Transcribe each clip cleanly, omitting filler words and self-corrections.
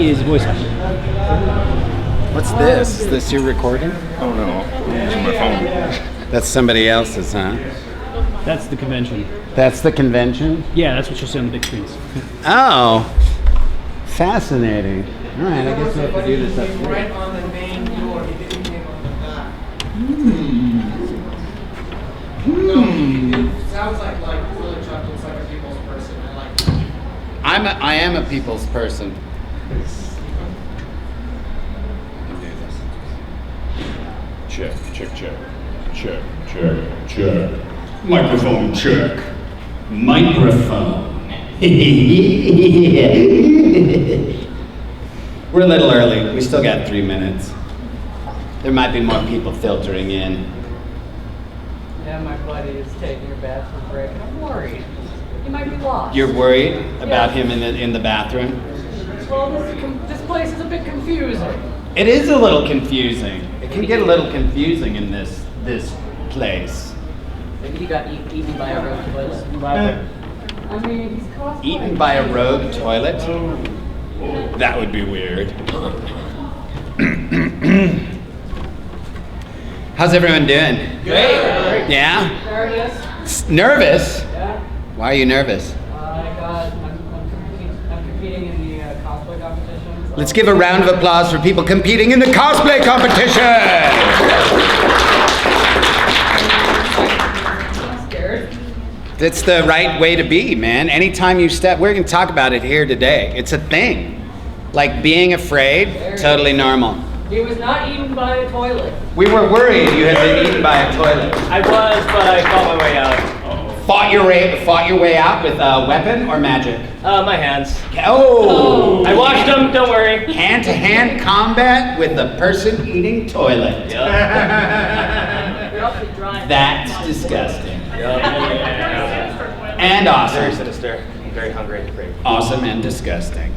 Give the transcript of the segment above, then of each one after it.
He is voice actor. What's this? Is this your recording? Oh no, I'm using my phone. That's somebody else's, huh? That's the convention. That's the convention? Yeah, that's what you'll see on the big screens. Oh, fascinating. All right, I guess we have to do this up here. Right on the main door. He didn't came on the back. It sounds like really Chuck looks like a people's person. I like it. I am a people's person. Check. Microphone check. Microphone. We're a little early. We still got 3 minutes. There might be more people filtering in. Yeah, my buddy is taking a bathroom break. I'm worried. He might be lost. You're worried about him in the bathroom? Well, this place is a bit confusing. It is a little confusing. It can get a little confusing in this place. Maybe he got eaten by a rogue toilet. I mean, he's cosplaying. Eaten by a rogue toilet? That would be weird. How's everyone doing? Great. Yeah? Nervous? Nervous? Yeah. Why are you nervous? I'm competing in the cosplay competition. So. Let's give a round of applause for people competing in the cosplay competition! I'm scared. It's the right way to be, man. Anytime you step, we're going to talk about it here today. It's a thing. Like being afraid, totally normal. He was not eaten by a toilet. We were worried you had been eaten by a toilet. I was, but I fought my way out. Fought your way out with a weapon or magic? My hands. Oh! I washed them, don't worry. Hand-to-hand combat with a person eating toilet. That's disgusting. And Very awesome. sinister. I'm very hungry. Great. Awesome and disgusting.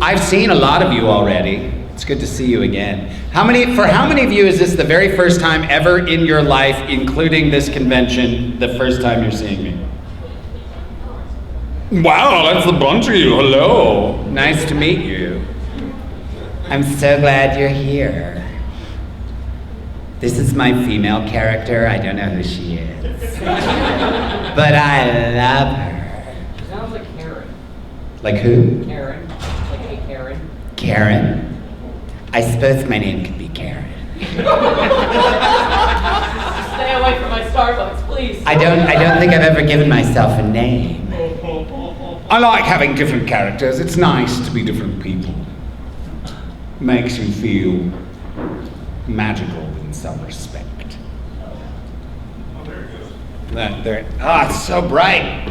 I've seen a lot of you already. It's good to see you again. For how many of you is this the very first time ever in your life, including this convention, the first time you're seeing me? Wow, that's a bunch of you. Hello. Nice to meet you. I'm so glad you're here. This is my female character. I don't know who she is. But I love her. Sounds like Karen. Like who? Karen. Like a Karen. Karen? I suppose my name could be Karen. Stay away from my Starbucks, please. I don't think I've ever given myself a name. I like having different characters. It's nice to be different people. Makes you feel magical in some respect. It's so bright.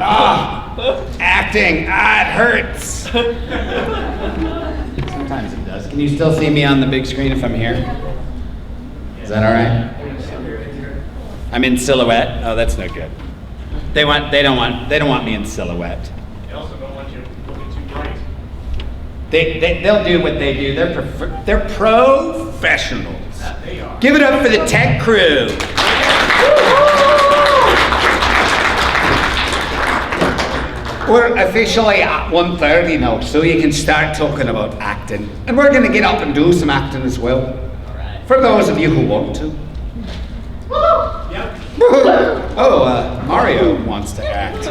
Acting. It hurts. Sometimes it does. Can you still see me on the big screen if I'm here? Is that all right? I'm in silhouette. Oh, that's no good. They don't want me in silhouette. They also don't want you looking too bright. They'll do what they do. They're professionals. They are. Give it up for the tech crew. We're officially at 1:30 now, so you can start talking about acting. And we're going to get up and do some acting as well. For those of you who want to. Yep. Mario wants to act. I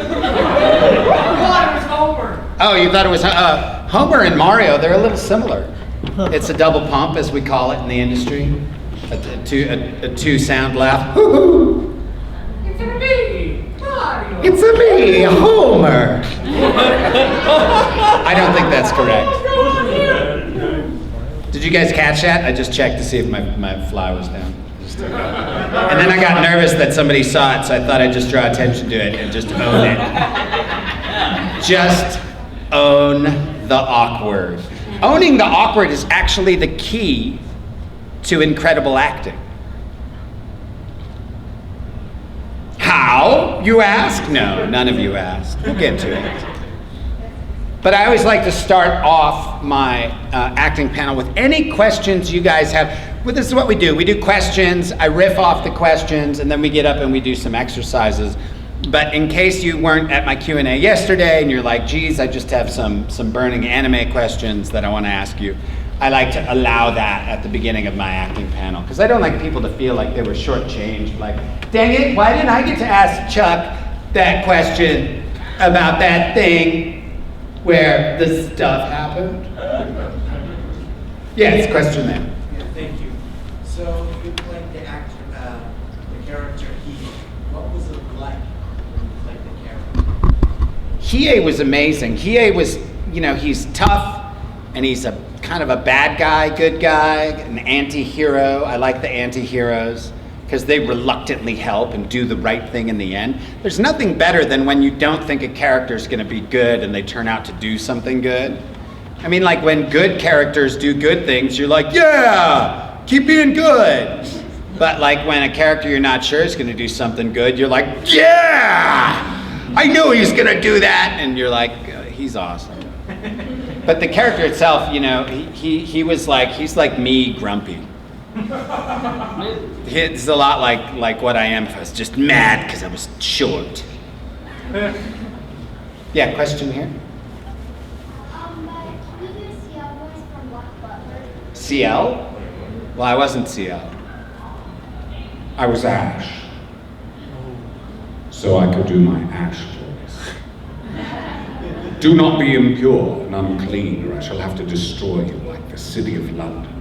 thought it was Homer. Oh, you thought it was Homer and Mario? They're a little similar. It's a double pump, as we call it in the industry. A two-sound laugh. It's a me. Mario. It's a me, Homer. I don't think that's correct. Did you guys catch that? I just checked to see if my fly was down. And then I got nervous that somebody saw it, so I thought I'd just draw attention to it and just own it. Just own the awkward. Owning the awkward is actually the key to incredible acting. How, you ask? No, none of you asked. We'll get to it. But I always like to start off my acting panel with any questions you guys have. Well, this is what we do. We do questions, I riff off the questions, and then we get up and we do some exercises. But in case you weren't at my Q&A yesterday and you're like, geez, I just have some burning anime questions that I want to ask you, I like to allow that at the beginning of my acting panel, because I don't like people to feel like they were shortchanged. Like, dang it, why didn't I get to ask Chuck that question about that thing where the stuff happened? Yes, question there. Yeah, thank you. So you played the actor, the character Hiei. What was it like when you played the character? Hiei was amazing. Hiei was, he's tough, and he's a kind of a bad guy, good guy, an anti-hero. I like the anti-heroes because they reluctantly help and do the right thing in the end. There's nothing better than when you don't think a character's going to be good and they turn out to do something good. I mean, like when good characters do good things, you're like, yeah, keep being good. But like when a character you're not sure is going to do something good, you're like, yeah, I knew he was going to do that. And you're like, he's awesome. But the character itself, he's like me, grumpy. It's a lot like what I am if I was just mad because I was short. Yeah, question here? Can you do CL voice from Black Butler? CL? Well, I wasn't CL. I was Ash. So I could do my Ash voice. Do not be impure and unclean, or I shall have to destroy you like the city of London.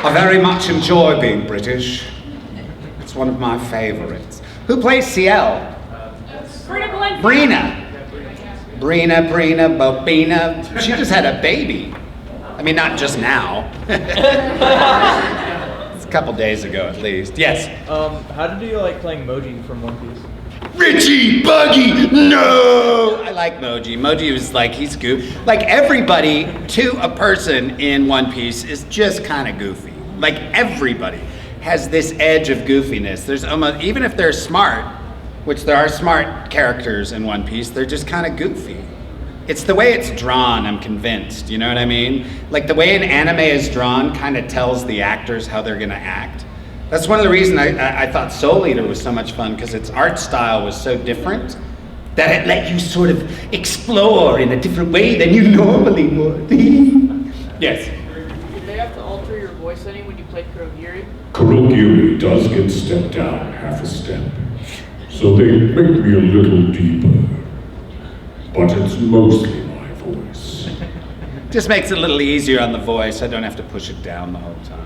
I very much enjoy being British. It's one of my favorites. Who plays CL? Brina. Brina, Bobina. She just had a baby. I mean, not just now. It's a couple days ago at least. Yes. How did you like playing Moji from One Piece? Richie, Buggy, no! I like Moji. Moji was like, he's goofy. Like everybody to a person in One Piece is just kind of goofy. Like everybody has this edge of goofiness. There's almost, even if they're smart, which there are smart characters in One Piece, they're just kind of goofy. It's the way it's drawn, I'm convinced, you know what I mean? Like the way an anime is drawn kind of tells the actors how they're gonna act. That's one of the reasons I thought Soul Eater was so much fun, because its art style was so different that it let you sort of explore in a different way than you normally would. Yes? Did they have to alter your voice any when you played Kurogiri? Kurogiri does get stepped down half a step, so they make me a little deeper. But it's mostly my voice. Just makes it a little easier on the voice. I don't have to push it down the whole time.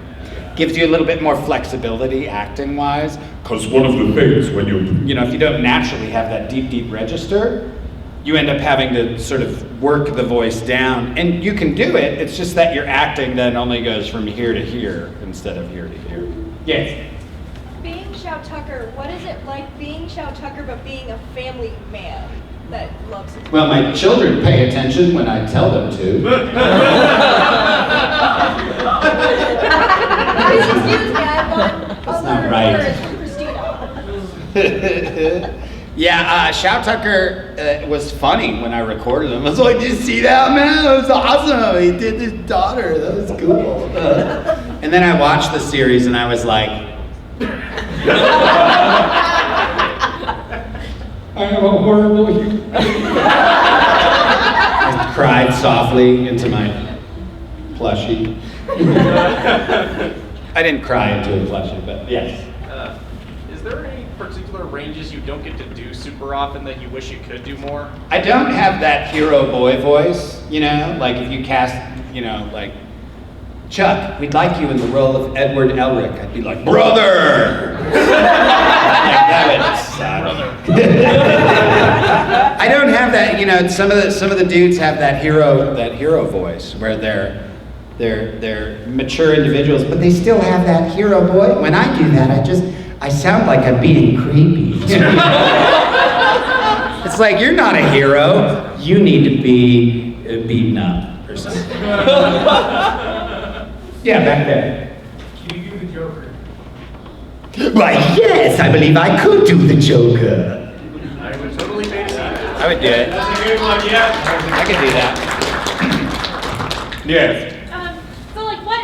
Gives you a little bit more flexibility acting-wise. Because one of the things when If you don't naturally have that deep register, you end up having to sort of work the voice down. And you can do it, it's just that your acting then only goes from here to here instead of here to here. Yes? Being Shao Tucker, what is it like being Shao Tucker but being a family man that loves his Well, my children pay attention when I tell them to. Excuse me, I have one That's other not right. word from Christina. Yeah, Shao Tucker was funny when I recorded him. I was like, did you see that, man? That was awesome. He did his daughter. That was cool. And then I watched the series and I was like, I am a horrible human. I cried softly into my plushie. I didn't cry into a plushie, but yes. Is there any particular ranges you don't get to do super often that you wish you could do more? I don't have that hero boy voice, like if you cast, like, Chuck, we'd like you in the role of Edward Elric. I'd be like, brother! That would suck. I don't have that, some of the dudes have that hero voice where they're mature individuals, but they still have that hero boy. When I do that, I sound like I'm being creepy. It's like, you're not a hero. You need to be beaten up or something. Yeah, back there. Can you do the Joker? Why, yes, I believe I could do the Joker. I would totally pay to see that. I would do it. That's a good one, yeah. I could do that. Yes. So like, what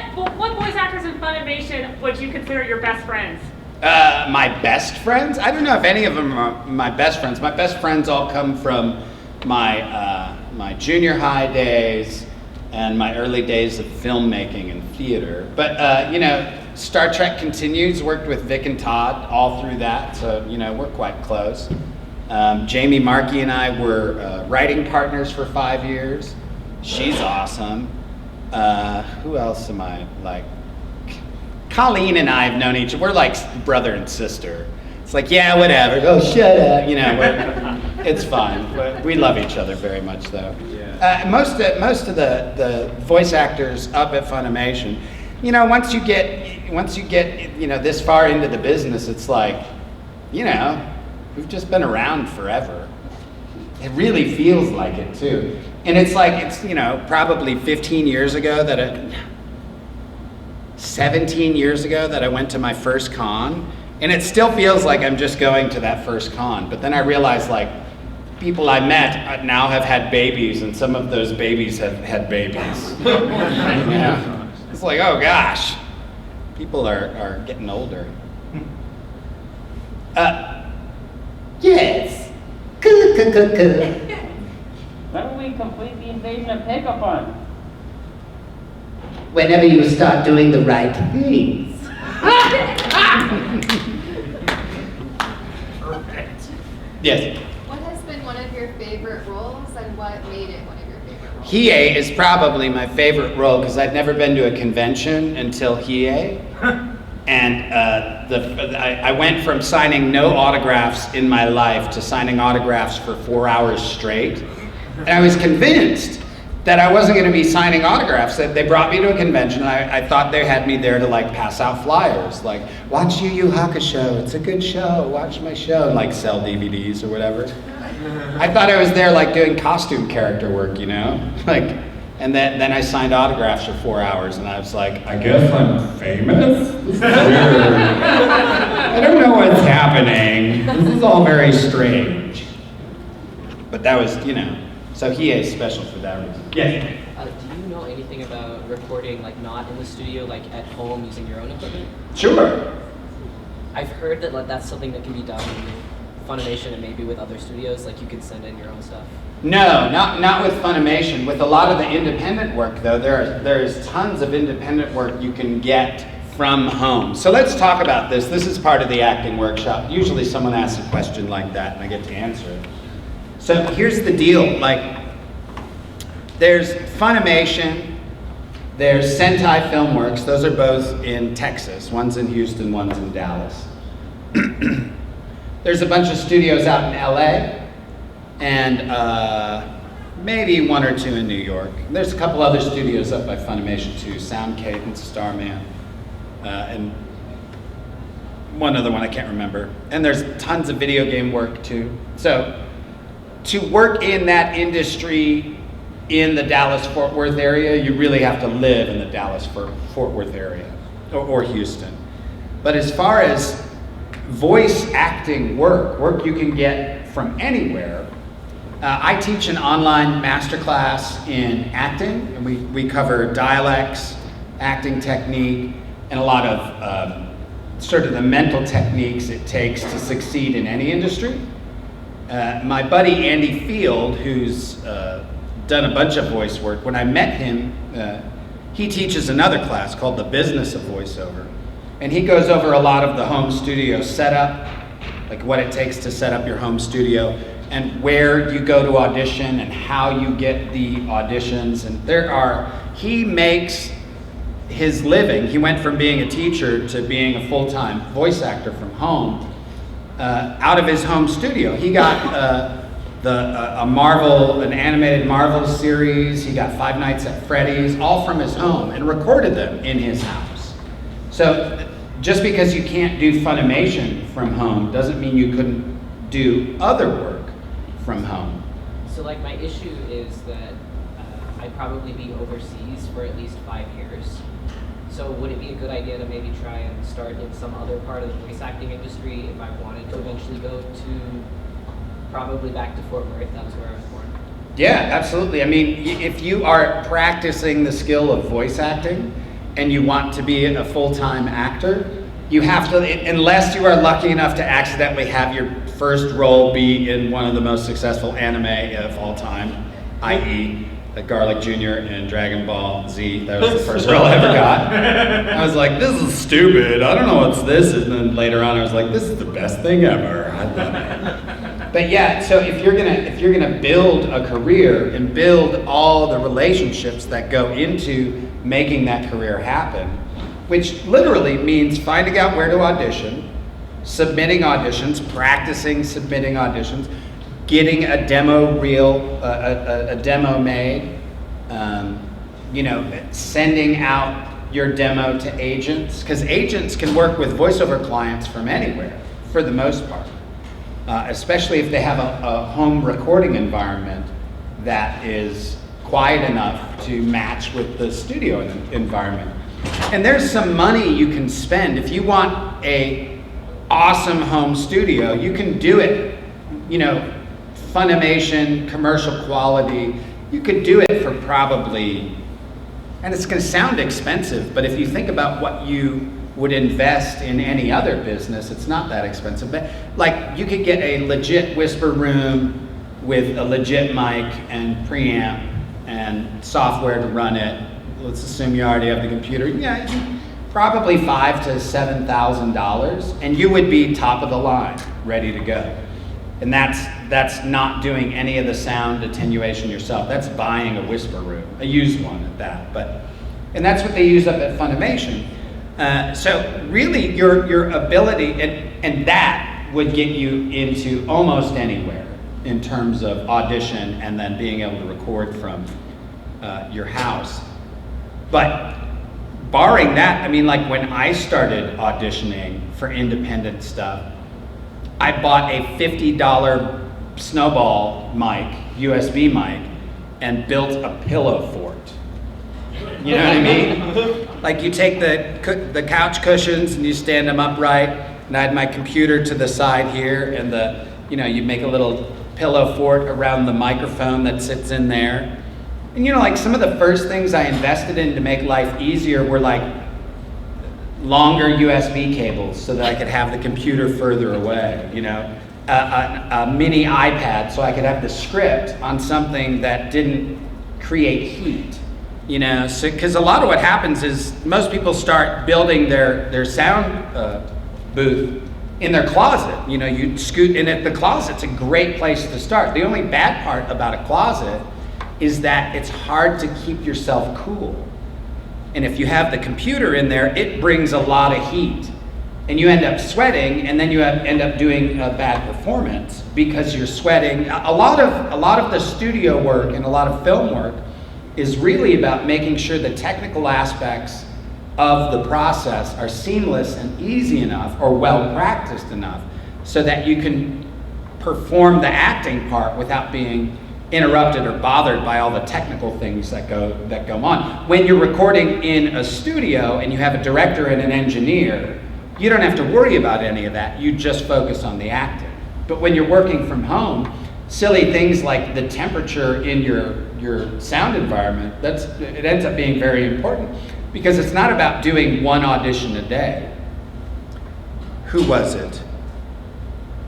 convention would you consider your best friends? My best friends? I don't know if any of them are my best friends. My best friends all come from my junior high days and my early days of filmmaking and theater. But, Star Trek Continues, worked with Vic and Todd all through that, so, we're quite close. Jamie Markey and I were writing partners for 5 years. She's awesome. Who else am I like? Colleen and I have known each other. We're like brother and sister. It's like, yeah, whatever. Oh, shut up. It's fine. But we love each other very much, though. Yeah. Most of the voice actors up at Funimation, once you get this far into the business, it's like, we've just been around forever. It really feels like it too. And it's like, probably 17 years ago that I went to my first con, and it still feels like I'm just going to that first con. But then I realized, like, people I met now have had babies, and some of those babies have had babies. It's like, oh gosh, people are getting older. Yes. When will we complete the invasion of Pegapon? Whenever you start doing the right things. Perfect. Yes. What has been one of your favorite roles, and what made it one of your favorite roles? Hiei is probably my favorite role because I'd never been to a convention until Hiei. And I went from signing no autographs in my life to signing autographs for 4 hours straight. And I was convinced that I wasn't going to be signing autographs. That they brought me to a convention, and I thought they had me there to like pass out flyers, like, watch Yu Yu Hakusho, it's a good show, watch my show, and like sell DVDs or whatever. I thought I was there like doing costume character work, like, and then I signed autographs for 4 hours, and I was like, I guess I'm famous? I don't know what's happening. This is all very strange. But that was, so he is special for that reason. Yes? Do you know anything about recording, like, not in the studio, like at home using your own equipment? Sure. I've heard that that's something that can be done with Funimation and maybe with other studios, like you can send in your own stuff. No, not with Funimation. With a lot of the independent work, though, there is tons of independent work you can get from home. So let's talk about this. This is part of the acting workshop. Usually someone asks a question like that, and I get to answer it. So here's the deal. Like, there's Funimation, there's Sentai Filmworks. Those are both in Texas. One's in Houston, one's in Dallas. There's a bunch of studios out in LA, and maybe one or two in New York. There's a couple other studios up by Funimation too, Sound Cadence, Starman, and one other one I can't remember. And there's tons of video game work too. So to work in that industry in the Dallas-Fort Worth area, you really have to live in the Dallas-Fort Worth area, or Houston. But as far as voice acting work you can get from anywhere, I teach an online masterclass in acting, and we cover dialects, acting technique, and a lot of sort of the mental techniques it takes to succeed in any industry. My buddy Andy Field, who's done a bunch of voice work, when I met him, he teaches another class called The Business of Voiceover. And he goes over a lot of the home studio setup, like what it takes to set up your home studio, and where you go to audition and how you get the auditions. And he makes his living. He went from being a teacher to being a full-time voice actor from home, out of his home studio. He got an animated Marvel series. He got Five Nights at Freddy's, all from his home, and recorded them in his house. So just because you can't do Funimation from home doesn't mean you couldn't do other work from home. So like my issue is that I'd probably be overseas for at least 5 years. So would it be a good idea to maybe try and start in some other part of the voice acting industry if I wanted to eventually go to probably back to Fort Worth? That was where I was born. Yeah, absolutely. I mean, if you are practicing the skill of voice acting, and you want to be a full-time actor, you have to, unless you are lucky enough to accidentally have your first role be in one of the most successful anime of all time, i.e. the Garlic Jr. in Dragon Ball Z. That was the first role I ever got. I was like, this is stupid. I don't know what's this. And then later on, I was like, this is the best thing ever. I love it. But yeah, so if you're gonna build a career and build all the relationships that go into making that career happen, which literally means finding out where to audition, submitting auditions, practicing submitting auditions, getting a demo reel, a demo made, sending out your demo to agents, because agents can work with voiceover clients from anywhere, for the most part, especially if they have a home recording environment that is quiet enough to match with the studio environment. And there's some money you can spend. If you want a awesome home studio, you can do it, Funimation, commercial quality. You could do it for probably, and it's gonna sound expensive, but if you think about what you would invest in any other business, it's not that expensive. But like, you could get a legit whisper room with a legit mic and preamp and software to run it. Let's assume you already have the computer. Yeah, probably $5,000 to $7,000, and you would be top of the line, ready to go. And that's not doing any of the sound attenuation yourself. That's buying a whisper room, a used one at that. And that's what they use up at Funimation. So really, your ability, and that would get you into almost anywhere in terms of audition and then being able to record from your house. But barring that, I mean, like when I started auditioning for independent stuff, I bought a $50 snowball mic, USB mic, and built a pillow fort. You know what I mean? Like, you take the couch cushions and you stand them upright, and I had my computer to the side here, and you make a little pillow fort around the microphone that sits in there. And like some of the first things I invested in to make life easier were like longer USB cables so that I could have the computer further away, a mini iPad so I could have the script on something that didn't create heat, so, because a lot of what happens is most people start building their sound booth in their closet. You scoot in it. The closet's a great place to start. The only bad part about a closet is that it's hard to keep yourself cool. And if you have the computer in there, it brings a lot of heat. And you end up sweating, and then you end up doing a bad performance because you're sweating. A lot of the studio work and a lot of film work is really about making sure the technical aspects of the process are seamless and easy enough, or well practiced enough, so that you can perform the acting part without being interrupted or bothered by all the technical things that go on. When you're recording in a studio and you have a director and an engineer, you don't have to worry about any of that. You just focus on the acting. But when you're working from home, silly things like the temperature in your sound environment, it ends up being very important, because it's not about doing one audition a day. Who was it?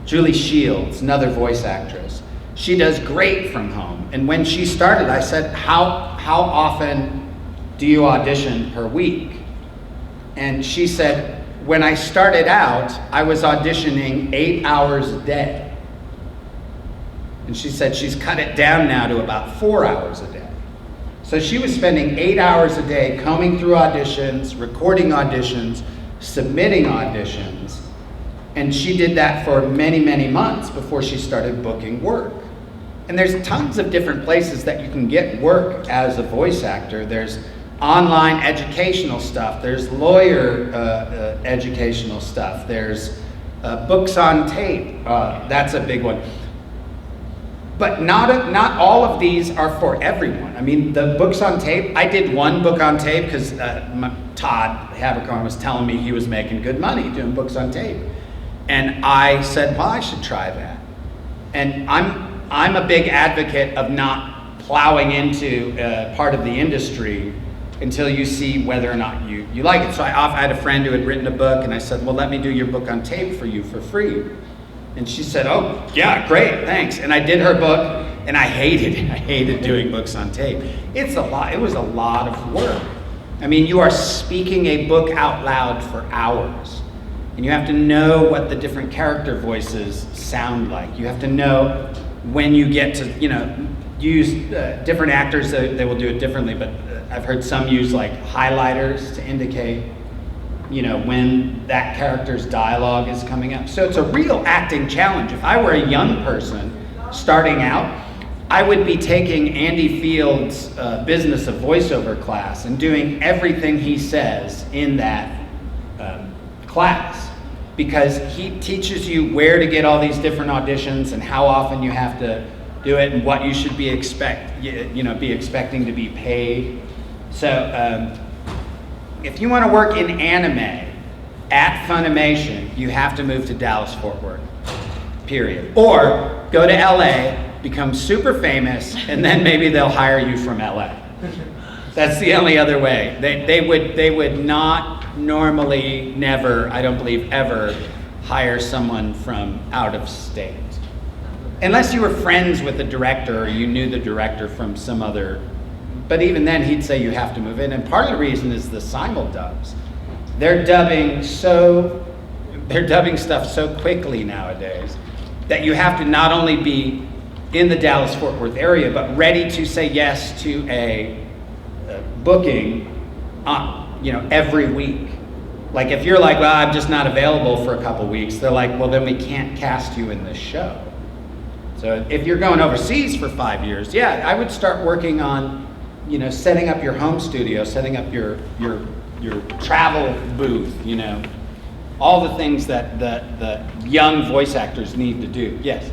Julie Shields, another voice actress. She does great from home. And when she started, I said, how often do you audition per week? And she said, when I started out, I was auditioning 8 hours a day. And she said she's cut it down now to about 4 hours a day. So she was spending 8 hours a day combing through auditions, recording auditions, submitting auditions. And she did that for many, many months before she started booking work. And there's tons of different places that you can get work as a voice actor. There's online educational stuff. There's lawyer educational stuff. There's books on tape. That's a big one. But not all of these are for everyone. I mean, the books on tape, I did one book on tape because Todd Habercorn was telling me he was making good money doing books on tape. And I said, well, I should try that. And I'm a big advocate of not plowing into part of the industry. until you see whether or not you like it. So I had a friend who had written a book, and I said, well, let me do your book on tape for you for free. And she said, oh, yeah, great, thanks. And I did her book, and I hated it. I hated doing books on tape. It's a lot. It was a lot of work. I mean, you are speaking a book out loud for hours. And you have to know what the different character voices sound like. You have to know when you get to, use different actors, they will do it differently, but I've heard some use like highlighters to indicate, when that character's dialogue is coming up. So it's a real acting challenge. If I were a young person starting out, I would be taking Andy Field's Business of Voiceover class and doing everything he says in that class, because he teaches you where to get all these different auditions and how often you have to do it and what you should be expecting to be paid. So if you want to work in anime at Funimation, you have to move to Dallas-Fort Worth, period. Or go to LA, become super famous, and then maybe they'll hire you from LA. That's the only other way. They would not normally, never, I don't believe ever, hire someone from out of state. Unless you were friends with the director or you knew the director from some other, but even then he'd say you have to move in. And part of the reason is the simuldubs. They're dubbing stuff so quickly nowadays that you have to not only be in the Dallas-Fort Worth area, but ready to say yes to a booking, every week. Like if you're like, well, I'm just not available for a couple weeks, they're like, well, then we can't cast you in this show. So if you're going overseas for 5 years, yeah, I would start working on, setting up your home studio, setting up your travel booth, all the things that the young voice actors need to do. Yes?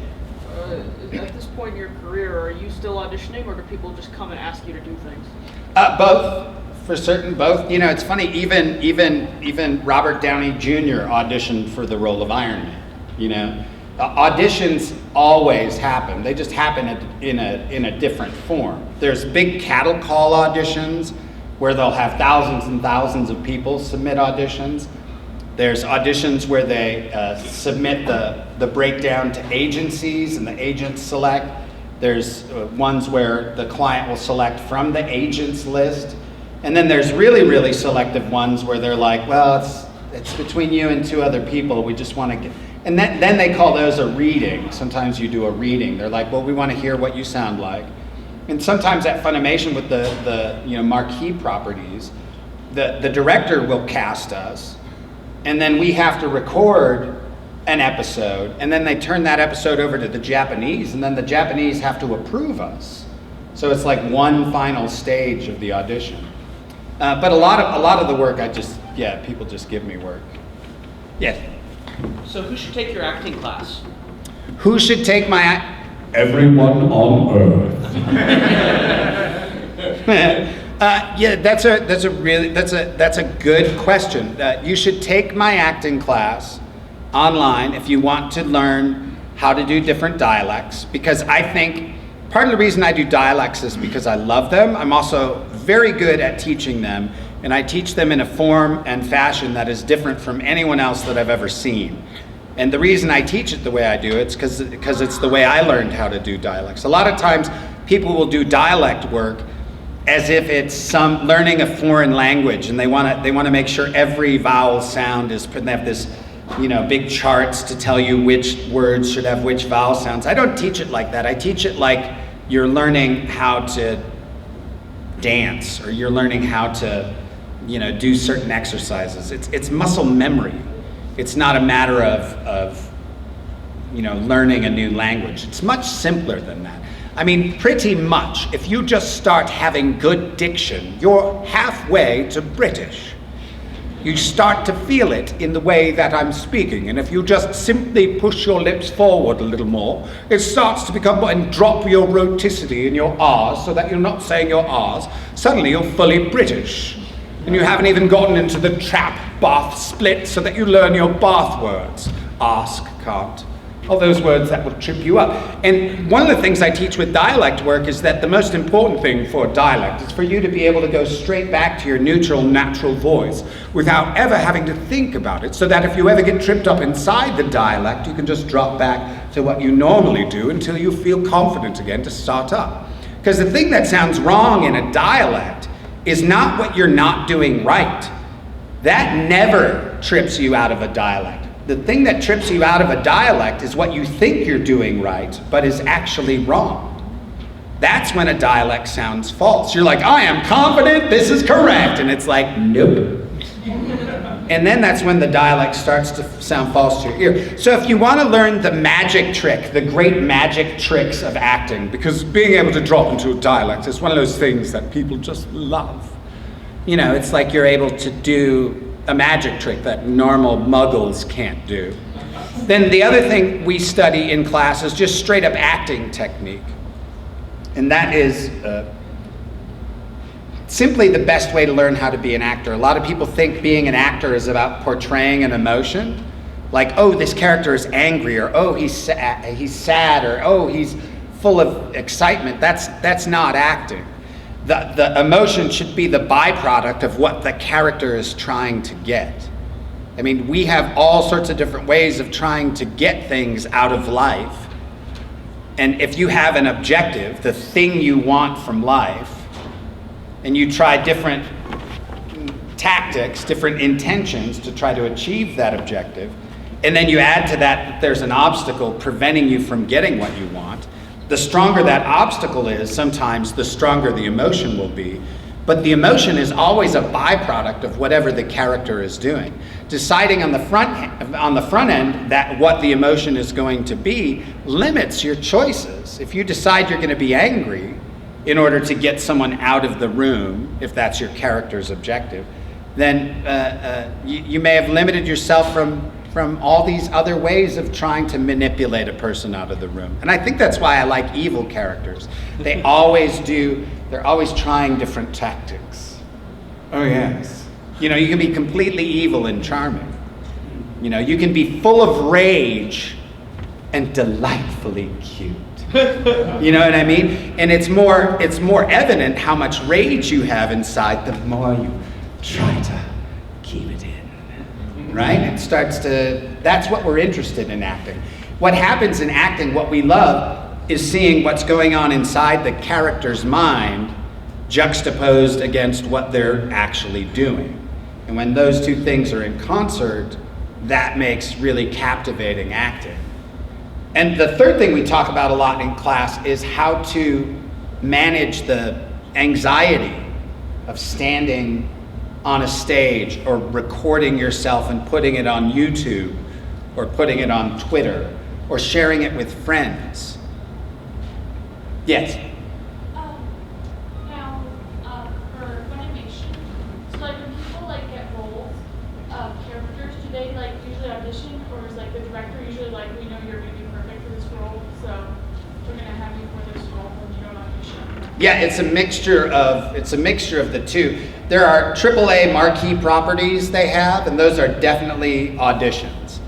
At this point in your career, are you still auditioning, or do people just come and ask you to do things? Both, for certain, both. It's funny, even Robert Downey Jr. auditioned for the role of Iron Man, auditions always happen. They just happen in a different form. There's big cattle call auditions where they'll have thousands and thousands of people submit auditions. There's auditions where they submit the breakdown to agencies and the agents select. There's ones where the client will select from the agent's list. And then there's really, really selective ones where they're like, well, it's between you and 2 other people. We just want to get... And then they call those a reading. Sometimes you do a reading. They're like, well, we want to hear what you sound like. And sometimes at Funimation with the marquee properties, the director will cast us, and then we have to record an episode, and then they turn that episode over to the Japanese, and then the Japanese have to approve us. So it's like one final stage of the audition. But a lot of the work, people just give me work. Yes. So who should take your acting class? Who should take my Everyone on Earth. That's a good question. You should take my acting class online if you want to learn how to do different dialects, because I think part of the reason I do dialects is because I love them. I'm also very good at teaching them, and I teach them in a form and fashion that is different from anyone else that I've ever seen. And the reason I teach it the way I do it is because it's the way I learned how to do dialects. A lot of times people will do dialect work as if it's learning a foreign language, and they want to make sure every vowel sound is put. They have this, big charts to tell you which words should have which vowel sounds. I don't teach it like that. I teach it like you're learning how to dance, or you're learning how to, do certain exercises. It's muscle memory. It's not a matter of learning a new language. It's much simpler than that. I mean, pretty much, if you just start having good diction, you're halfway to British. You start to feel it in the way that I'm speaking, and if you just simply push your lips forward a little more, it starts to become, and drop your rhoticity in your R's so that you're not saying your R's, suddenly you're fully British. And you haven't even gotten into the trap, bath, split, so that you learn your bath words. Ask, can't. all those words that will trip you up. And one of the things I teach with dialect work is that the most important thing for dialect is for you to be able to go straight back to your neutral, natural voice without ever having to think about it, so that if you ever get tripped up inside the dialect, you can just drop back to what you normally do until you feel confident again to start up. Because the thing that sounds wrong in a dialect is not what you're not doing right. That never trips you out of a dialect. The thing that trips you out of a dialect is what you think you're doing right, but is actually wrong. That's when a dialect sounds false. You're like, I am confident, this is correct. And it's like, nope. And then that's when the dialect starts to sound false to your ear. So if you want to learn the magic trick, the great magic tricks of acting, because being able to drop into a dialect is one of those things that people just love. You know, it's like you're able to do a magic trick that normal muggles can't do. Then the other thing we study in class is just straight up acting technique. And that is simply the best way to learn how to be an actor. A lot of people think being an actor is about portraying an emotion. Like, oh, this character is angry, or oh, he's sad, or oh, he's full of excitement. That's not acting. The emotion should be the byproduct of what the character is trying to get. I mean, we have all sorts of different ways of trying to get things out of life. And if you have an objective, the thing you want from life, and you try different tactics, different intentions to try to achieve that objective, and then you add to that there's an obstacle preventing you from getting what you want, the stronger that obstacle is, sometimes the stronger the emotion will be. But the emotion is always a byproduct of whatever the character is doing. Deciding on the front end that what the emotion is going to be limits your choices. If you decide you're going to be angry in order to get someone out of the room, if that's your character's objective, then you may have limited yourself from all these other ways of trying to manipulate a person out of the room. And I think that's why I like evil characters. They're always trying different tactics. Oh yes. You know, you can be completely evil and charming. You know, you can be full of rage and delightfully cute. You know what I mean? And it's more evident how much rage you have inside the more you try to keep it in. Right? That's what we're interested in acting. What happens in acting, what we love, is seeing what's going on inside the character's mind juxtaposed against what they're actually doing. And when those two things are in concert, that makes really captivating acting. And the third thing we talk about a lot in class is how to manage the anxiety of standing on a stage or recording yourself and putting it on YouTube or putting it on Twitter or sharing it with friends. Yes? Now, for animation, so like when people like get roles of characters, do they like usually audition, or is like the director usually like, we know you're gonna be perfect for this role, so we're gonna have you for this role when you don't audition? Yeah, it's a mixture of the two. There are AAA marquee properties they have, and those are definitely auditions.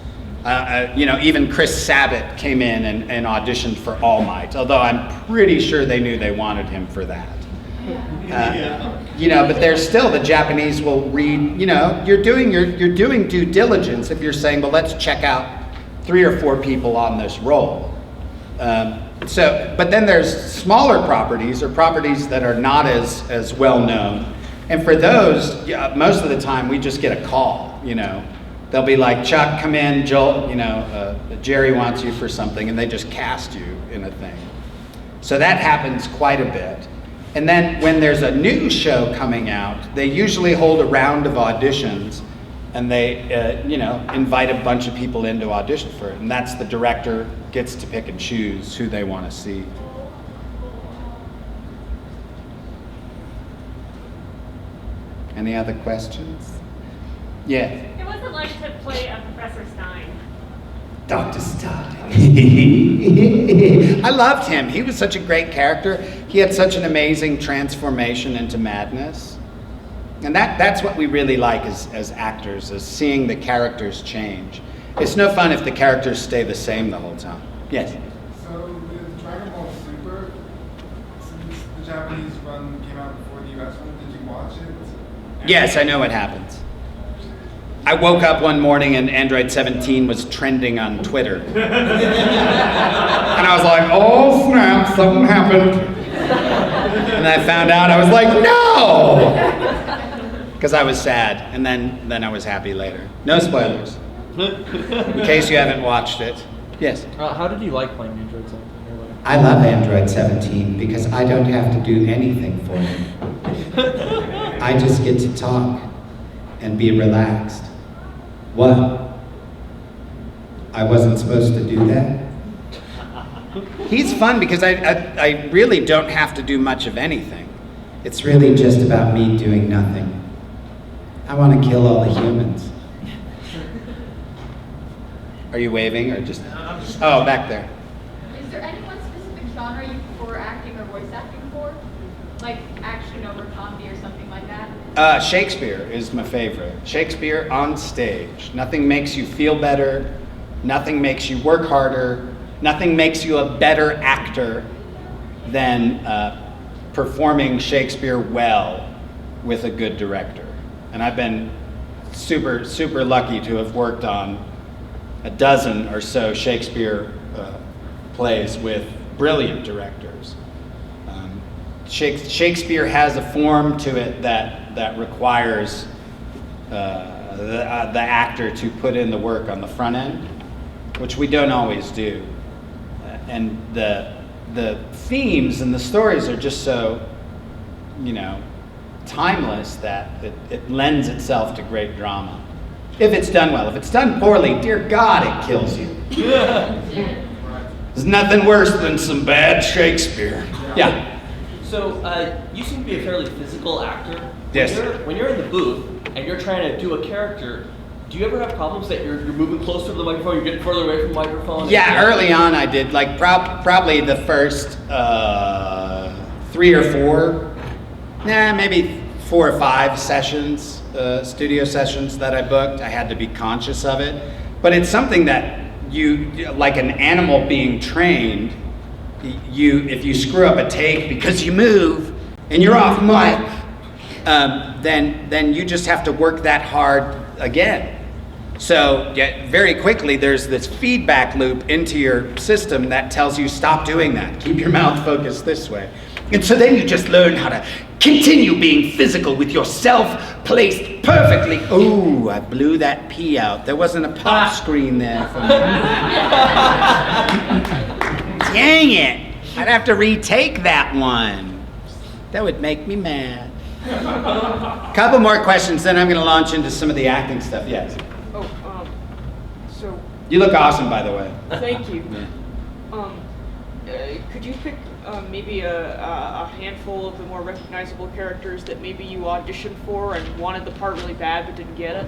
You know, even Chris Sabat came in and auditioned for All Might, although I'm pretty sure they knew they wanted him for that. You know, but there's still, the Japanese will read, you know, you're doing due diligence if you're saying, well, let's check out 3 or 4 people on this role. But then there's smaller properties, or properties that are not as well known. And for those, most of the time we just get a call, you know. They'll be like, Chuck, come in, Joel, you know, Jerry wants you for something, and they just cast you in a thing. So that happens quite a bit. And then when there's a new show coming out, they usually hold a round of auditions, and they, you know, invite a bunch of people in to audition for it. And that's the director gets to pick and choose who they want to see. Any other questions? Yeah. It wasn't like to play a Professor Stein. Dr. Stein. I loved him. He was such a great character. He had such an amazing transformation into madness. And that's what we really like as actors, is seeing the characters change. It's no fun if the characters stay the same the whole time. Yes? So with Dragon Ball Super, since the Japanese run came out before the US one, did you watch it? Yes, I know what happens. I woke up one morning and Android 17 was trending on Twitter. And I was like, oh snap, something happened. And I found out, I was like, no! Because I was sad, and then I was happy later. No spoilers. In case you haven't watched it. Yes? How did you like playing Android 17? I love Android 17 because I don't have to do anything for him. I just get to talk and be relaxed. What? I wasn't supposed to do that? He's fun because I really don't have to do much of anything. It's really just about me doing nothing. I want to kill all the humans. Are you waving or just? Oh, back there. Is there any one specific genre you prefer acting or voice acting for? Like action over comedy or something like that? Shakespeare is my favorite. Shakespeare on stage. Nothing makes you feel better. Nothing makes you work harder. Nothing makes you a better actor than performing Shakespeare well with a good director. And I've been super, super lucky to have worked on a dozen or so Shakespeare plays with brilliant directors. Shakespeare has a form to it that requires the actor to put in the work on the front end, which we don't always do. And the themes and the stories are just so, timeless that it lends itself to great drama. If it's done well. If it's done poorly, dear God, it kills you. There's nothing worse than some bad Shakespeare. Yeah. So, you seem to be a fairly physical actor. Yes. When you're in the booth and you're trying to do a character, do you ever have problems that you're moving closer to the microphone, you're getting further away from the microphone? Yeah, early on I did. Like probably the first 3 or 4, maybe 4 or 5 sessions, studio sessions that I booked. I had to be conscious of it. But it's something that you, like an animal being trained, if you screw up a take because you move and you're off mic, then you just have to work that hard again. So very quickly there's this feedback loop into your system that tells you stop doing that. Keep your mouth focused this way. And so then you just learn how to continue being physical with yourself placed perfectly. Oh, I blew that P out. There wasn't a pop screen there for me. Dang it. I'd have to retake that one. That would make me mad. Couple more questions, then I'm going to launch into some of the acting stuff. Yes. So. You look awesome, by the way. Thank you. Yeah. Could you pick maybe a handful of the more recognizable characters that maybe you auditioned for and wanted the part really bad but didn't get it?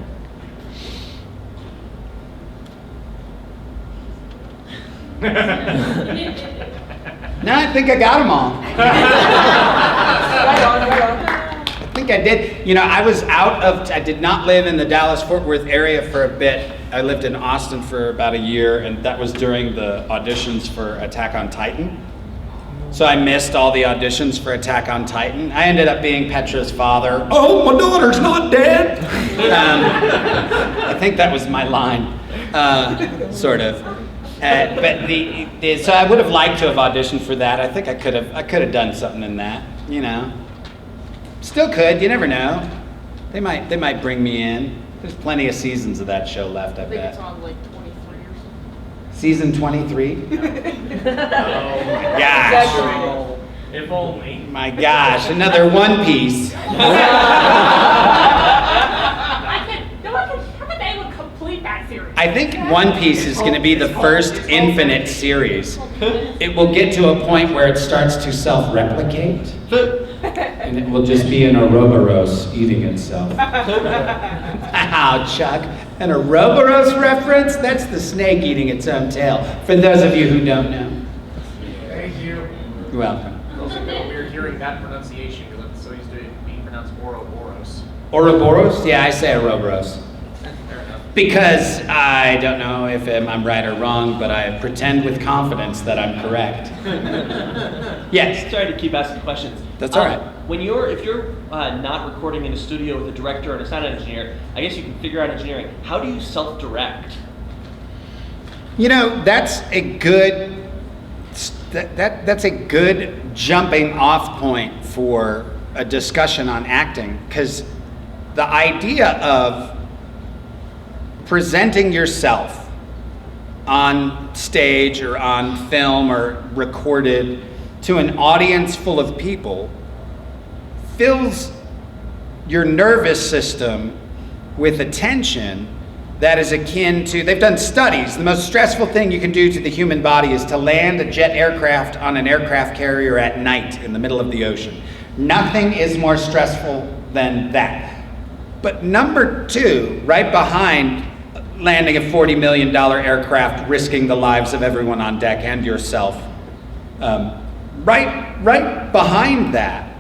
No, I think I got them all. Right on. I think I did. I did not live in the Dallas-Fort Worth area for a bit. I lived in Austin for about a year, and that was during the auditions for Attack on Titan. So I missed all the auditions for Attack on Titan. I ended up being Petra's father. Oh, my daughter's not dead! I think that was my line, sort of. But so I would have liked to have auditioned for that. I think I could have done something in that, Still could, you never know. They might bring me in. There's plenty of seasons of that show left, I bet. I think it's on like 23 or something. Season 23? Oh my gosh. Exactly. If only. My gosh, another One Piece. How about they would complete that series? I think One Piece is going to be the first infinite series. It will get to a point where it starts to self-replicate. And it will just be an Ouroboros eating itself. Wow, Chuck. An Ouroboros reference? That's the snake eating its own tail. For those of you who don't know. Thank you. You're welcome. Also, we're hearing that pronunciation because I'm so used to it being pronounced Ouroboros. Ouroboros? Yeah, I say Ouroboros. Fair enough. Because I don't know if I'm right or wrong, but I pretend with confidence that I'm correct. Yes? Sorry to keep asking questions. That's all right. If you're not recording in a studio with a director and a sound engineer, I guess you can figure out engineering. How do you self-direct? You know, that's a good that's a good jumping off point for a discussion on acting, because the idea of presenting yourself on stage or on film or recorded to an audience full of people fills your nervous system with attention that is akin to, they've done studies, the most stressful thing you can do to the human body is to land a jet aircraft on an aircraft carrier at night in the middle of the ocean. Nothing is more stressful than that. But number two, right behind landing a $40 million aircraft, risking the lives of everyone on deck and yourself, right behind that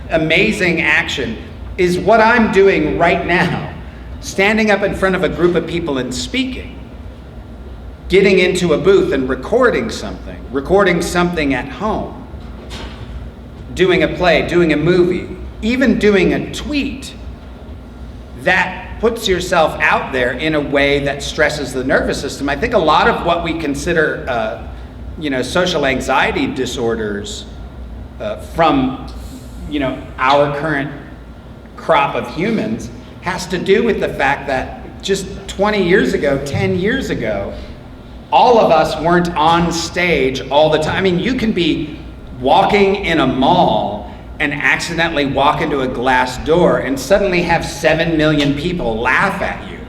amazing action is what I'm doing right now. Standing up in front of a group of people and speaking, getting into a booth and recording something at home, doing a play, doing a movie, even doing a tweet that puts yourself out there in a way that stresses the nervous system. I think a lot of what we consider, social anxiety disorders from, our current crop of humans has to do with the fact that just 20 years ago, 10 years ago, all of us weren't on stage all the time. I mean, you can be walking in a mall and accidentally walk into a glass door and suddenly have 7 million people laugh at you,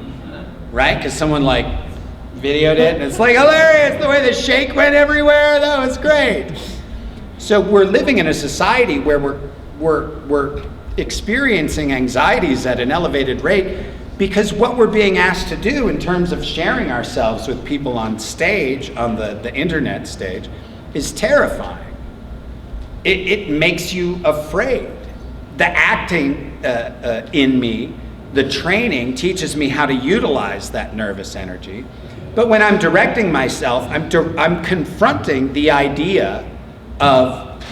right? Because someone videoed it and it's hilarious the way the shake went everywhere. That was great. So we're living in a society where we're experiencing anxieties at an elevated rate because what we're being asked to do in terms of sharing ourselves with people on stage, on the internet stage, is terrifying. It makes you afraid. The acting in me, the training teaches me how to utilize that nervous energy. But when I'm directing myself, I'm confronting the idea of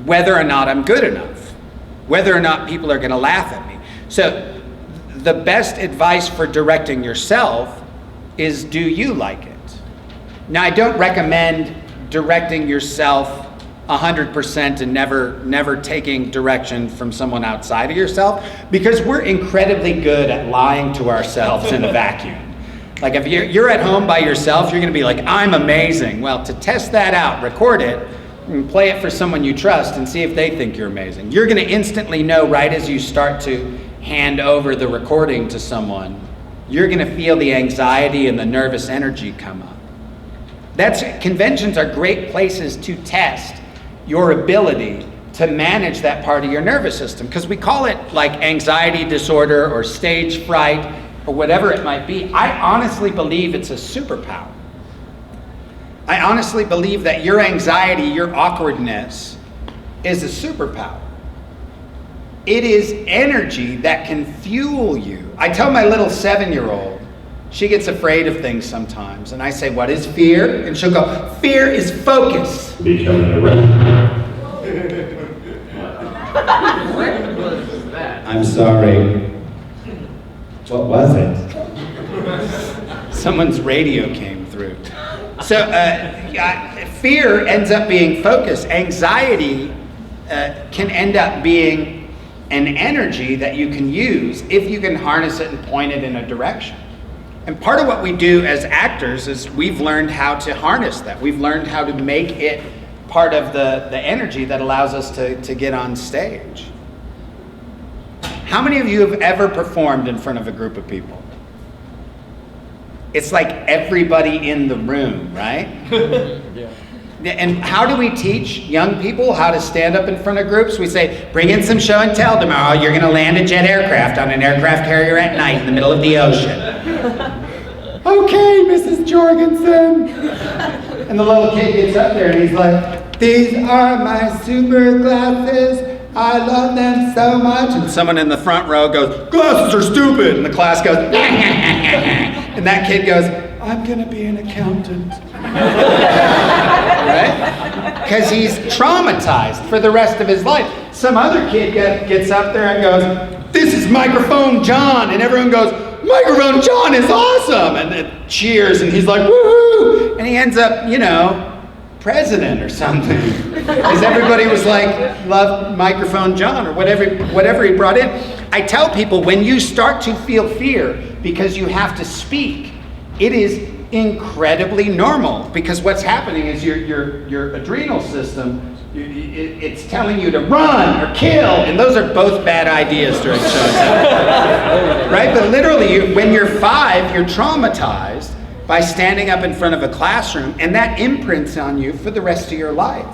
whether or not I'm good enough, whether or not people are going to laugh at me. So the best advice for directing yourself is, do you like it? Now, I don't recommend directing yourself 100% and never taking direction from someone outside of yourself, because we're incredibly good at lying to ourselves in a vacuum. If you're at home by yourself, you're going to be I'm amazing. Well, to test that out, record it, and play it for someone you trust and see if they think you're amazing. You're going to instantly know right as you start to hand over the recording to someone, you're going to feel the anxiety and the nervous energy come up. Conventions are great places to test your ability to manage that part of your nervous system, because we call it anxiety disorder or stage fright or whatever it might be. I honestly believe it's a superpower. I honestly believe that your anxiety, your awkwardness, is a superpower. It is energy that can fuel you. I tell my little 7-year-old, she gets afraid of things sometimes, and I say, what is fear? And she'll go, fear is focus. Becoming a rebel. What was that? I'm sorry. What was it? Someone's radio came through. So fear ends up being focus. Anxiety can end up being an energy that you can use if you can harness it and point it in a direction. And part of what we do as actors is we've learned how to harness that. We've learned how to make it part of the energy that allows us to get on stage. How many of you have ever performed in front of a group of people? It's like everybody in the room, right? Yeah. And how do we teach young people how to stand up in front of groups? We say, bring in some show and tell tomorrow. You're going to land a jet aircraft on an aircraft carrier at night in the middle of the ocean. Okay, Mrs. Jorgensen. And the little kid gets up there and he's like, these are my super glasses. I love them so much. And someone in the front row goes, glasses are stupid. And the class goes, and that kid goes, I'm going to be an accountant. Right? Because he's traumatized for the rest of his life. Some other kid gets up there and goes, this is Microphone John. And everyone goes, Microphone John is awesome. And it cheers, and he's like, woohoo. And he ends up, president or something. Because everybody was like, love Microphone John or whatever he brought in. I tell people, when you start to feel fear because you have to speak, it is incredibly normal, because what's happening is your adrenal system, it's telling you to run or kill, and those are both bad ideas during shows. Right? But literally, when you're 5, you're traumatized by standing up in front of a classroom, and that imprints on you for the rest of your life.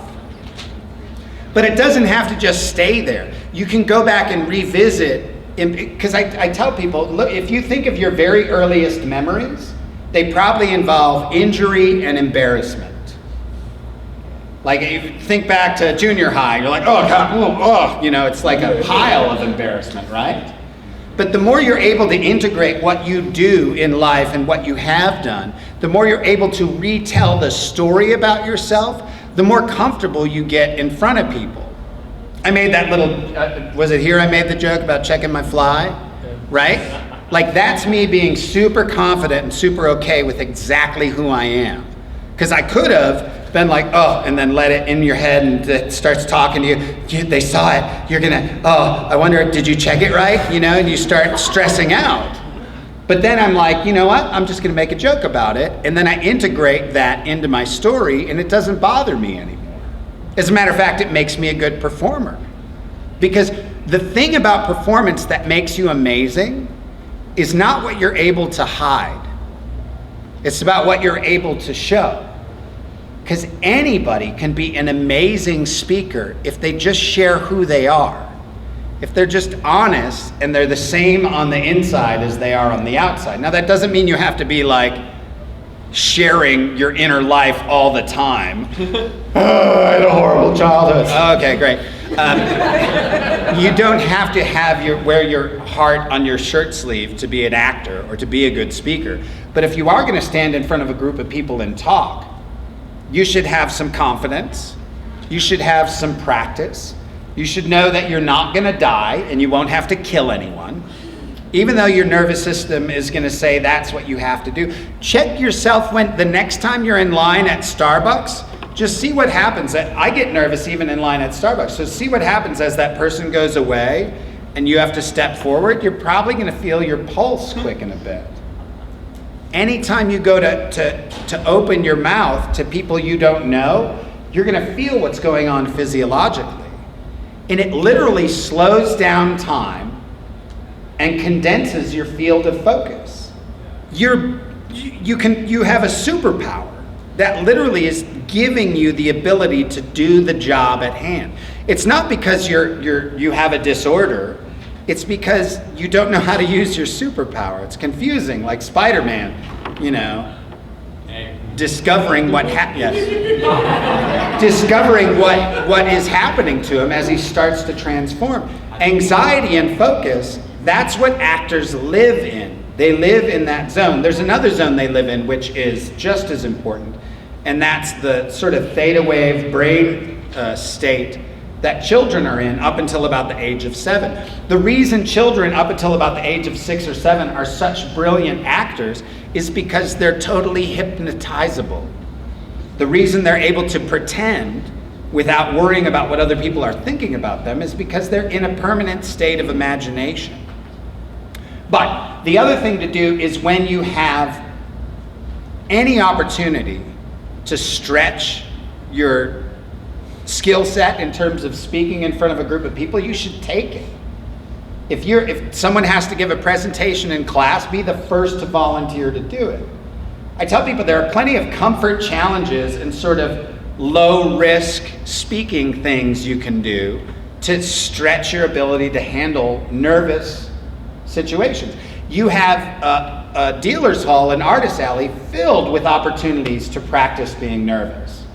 But it doesn't have to just stay there. You can go back and revisit, because I tell people, look, if you think of your very earliest memories, they probably involve injury and embarrassment. Like, if you think back to junior high, you're like, oh, God, it's like a pile of embarrassment, right? But the more you're able to integrate what you do in life and what you have done, the more you're able to retell the story about yourself, the more comfortable you get in front of people. I made that little, was it here I made the joke about checking my fly? Right? Like, that's me being super confident and super okay with exactly who I am. Because I could have been like, oh, and then let it in your head, and it starts talking to you. They saw it. You're gonna, I wonder, did you check it right? And you start stressing out. But then I'm like, you know what? I'm just gonna make a joke about it. And then I integrate that into my story, and it doesn't bother me anymore. As a matter of fact, it makes me a good performer. Because the thing about performance that makes you amazing is not what you're able to hide. It's about what you're able to show. Because anybody can be an amazing speaker if they just share who they are. If they're just honest and they're the same on the inside as they are on the outside. Now, that doesn't mean you have to be like sharing your inner life all the time. Oh, I had a horrible childhood. Okay, great. You don't have to have wear your heart on your shirt sleeve to be an actor or to be a good speaker. But if you are going to stand in front of a group of people and talk, you should have some confidence. You should have some practice. You should know that you're not going to die and you won't have to kill anyone. Even though your nervous system is going to say that's what you have to do. Check yourself when the next time you're in line at Starbucks. Just see what happens. I get nervous even in line at Starbucks. So see what happens as that person goes away and you have to step forward. You're probably going to feel your pulse quicken a bit. Anytime you go to open your mouth to people you don't know, you're going to feel what's going on physiologically. And it literally slows down time and condenses your field of focus. You have a superpower that literally is giving you the ability to do the job at hand. It's not because you have a disorder. It's because you don't know how to use your superpower. It's confusing, like Spider-Man, discovering discovering what is happening to him as he starts to transform. Anxiety and focus, that's what actors live in. They live in that zone. There's another zone they live in which is just as important, and that's the sort of theta wave brain state that children are in up until about the age of 7. The reason children up until about the age of 6 or 7 are such brilliant actors is because they're totally hypnotizable. The reason they're able to pretend without worrying about what other people are thinking about them is because they're in a permanent state of imagination. But the other thing to do is when you have any opportunity to stretch your skill set in terms of speaking in front of a group of people, you should take it. If someone has to give a presentation in class, be the first to volunteer to do it. I tell people there are plenty of comfort challenges and sort of low risk speaking things you can do to stretch your ability to handle nervous situations. You have a dealer's hall and artist alley filled with opportunities to practice being nervous.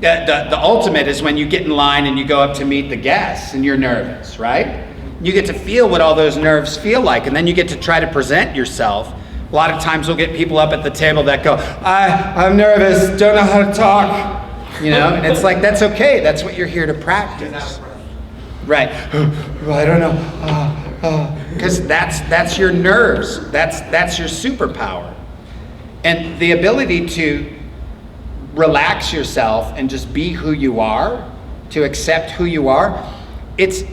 The ultimate is when you get in line and you go up to meet the guests and you're nervous, right? You get to feel what all those nerves feel like, and then you get to try to present yourself. A lot of times we'll get people up at the table that go, I'm nervous, don't know how to talk. You know, and it's like, that's okay. That's what you're here to practice. Right. I don't know. Because that's your nerves. That's your superpower. And the ability to relax yourself and just be who you are, to accept who you are, it's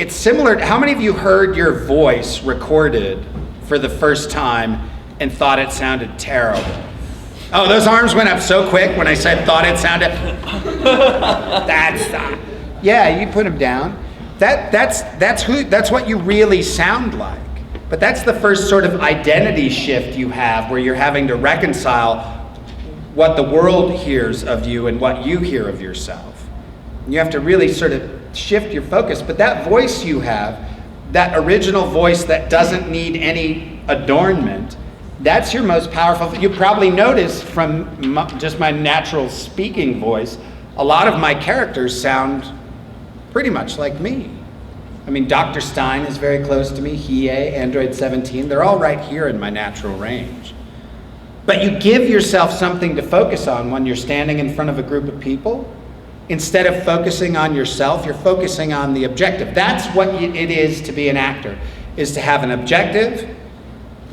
similar. How many of you heard your voice recorded for the first time and thought it sounded terrible? Oh, those arms went up so quick when I said thought it sounded. Yeah, you put them down. That's what you really sound like. But that's the first sort of identity shift you have, where you're having to reconcile what the world hears of you and what you hear of yourself. And you have to really sort of shift your focus. But that voice you have, that original voice that doesn't need any adornment, that's your most powerful. You probably noticed from just my natural speaking voice, a lot of my characters sound pretty much like me. I mean, Dr. Stein is very close to me, Hiei, Android 17, they're all right here in my natural range. But you give yourself something to focus on when you're standing in front of a group of people. Instead of focusing on yourself, you're focusing on the objective. That's what it is to be an actor, is to have an objective,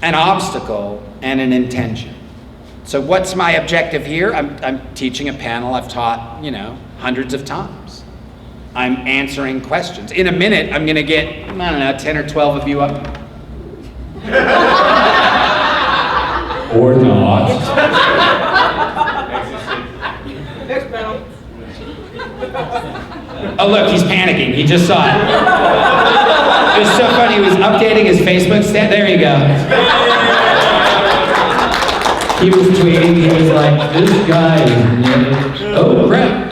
an obstacle, and an intention. So what's my objective here? I'm teaching a panel I've taught, hundreds of times. I'm answering questions. In a minute, I'm gonna get, 10 or 12 of you up. Or not. Next panel. Oh look, he's panicking. He just saw it. It was so funny. He was updating his Facebook stat. There you go. He was tweeting. He was like, "This guy is oh crap."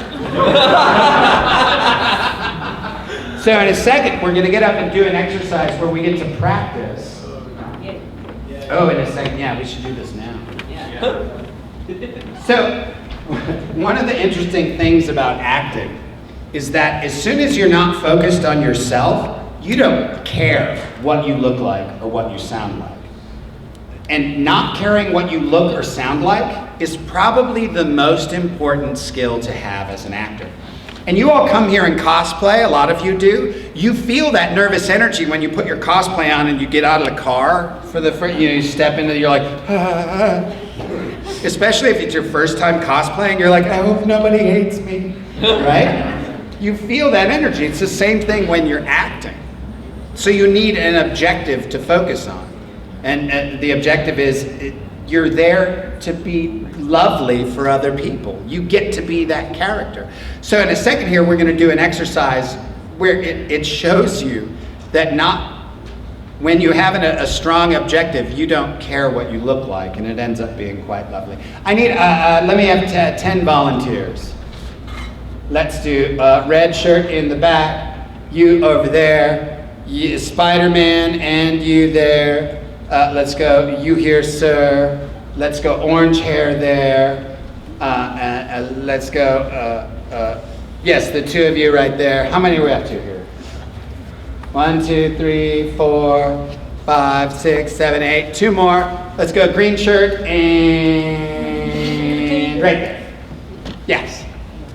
So in a second, we're going to get up and do an exercise where we get to practice. Oh, in a second. Yeah, we should do this now. So one of the interesting things about acting is that as soon as you're not focused on yourself, you don't care what you look like or what you sound like. And not caring what you look or sound like is probably the most important skill to have as an actor. And you all come here in cosplay, a lot of you do. You feel that nervous energy when you put your cosplay on and you get out of the car for the first, you step into, you're like, Especially if it's your first time cosplaying, you're like, I hope nobody hates me, right? You feel that energy. It's the same thing when you're acting. So you need an objective to focus on. And the objective is you're there to be lovely for other people. You get to be that character. So in a second here, we're going to do an exercise where it shows you that when you have a strong objective, you don't care what you look like, and it ends up being quite lovely. I need, let me have 10 volunteers. Let's do red shirt in the back, you over there, you, Spider-Man, and you there. Let's go, you here, sir. Let's go, orange hair there. Let's go, yes, the two of you right there. How many are we up to here? 1, 2, 3, 4, 5, 6, 7, 8. Two more. Let's go, green shirt and right there. Yes.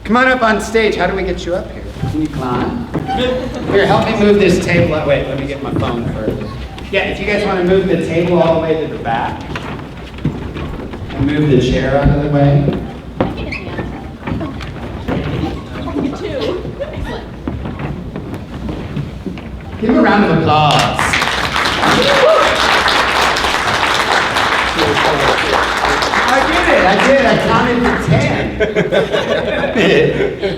Come on up on stage. How do we get you up here? Can you climb? Here, help me move this table. Wait, let me get my phone first. Yeah, if you guys want to move the table all the way to the back and move the chair out of the way. Give him a round of applause. I did. I counted to 10.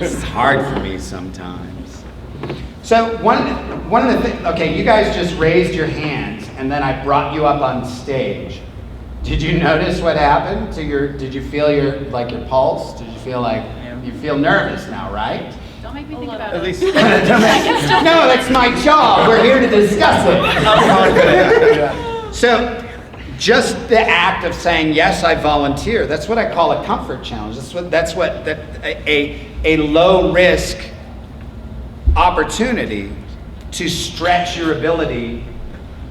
It's hard for me sometimes. So one of the things, okay, you guys just raised your hands and then I brought you up on stage. Did you notice what happened to did you feel your pulse? Did you feel you feel nervous now, right? Don't make me think about At least, it. no, that's my job. We're here to discuss it. So, just the act of saying, yes, I volunteer, that's what I call a comfort challenge. A low risk opportunity to stretch your ability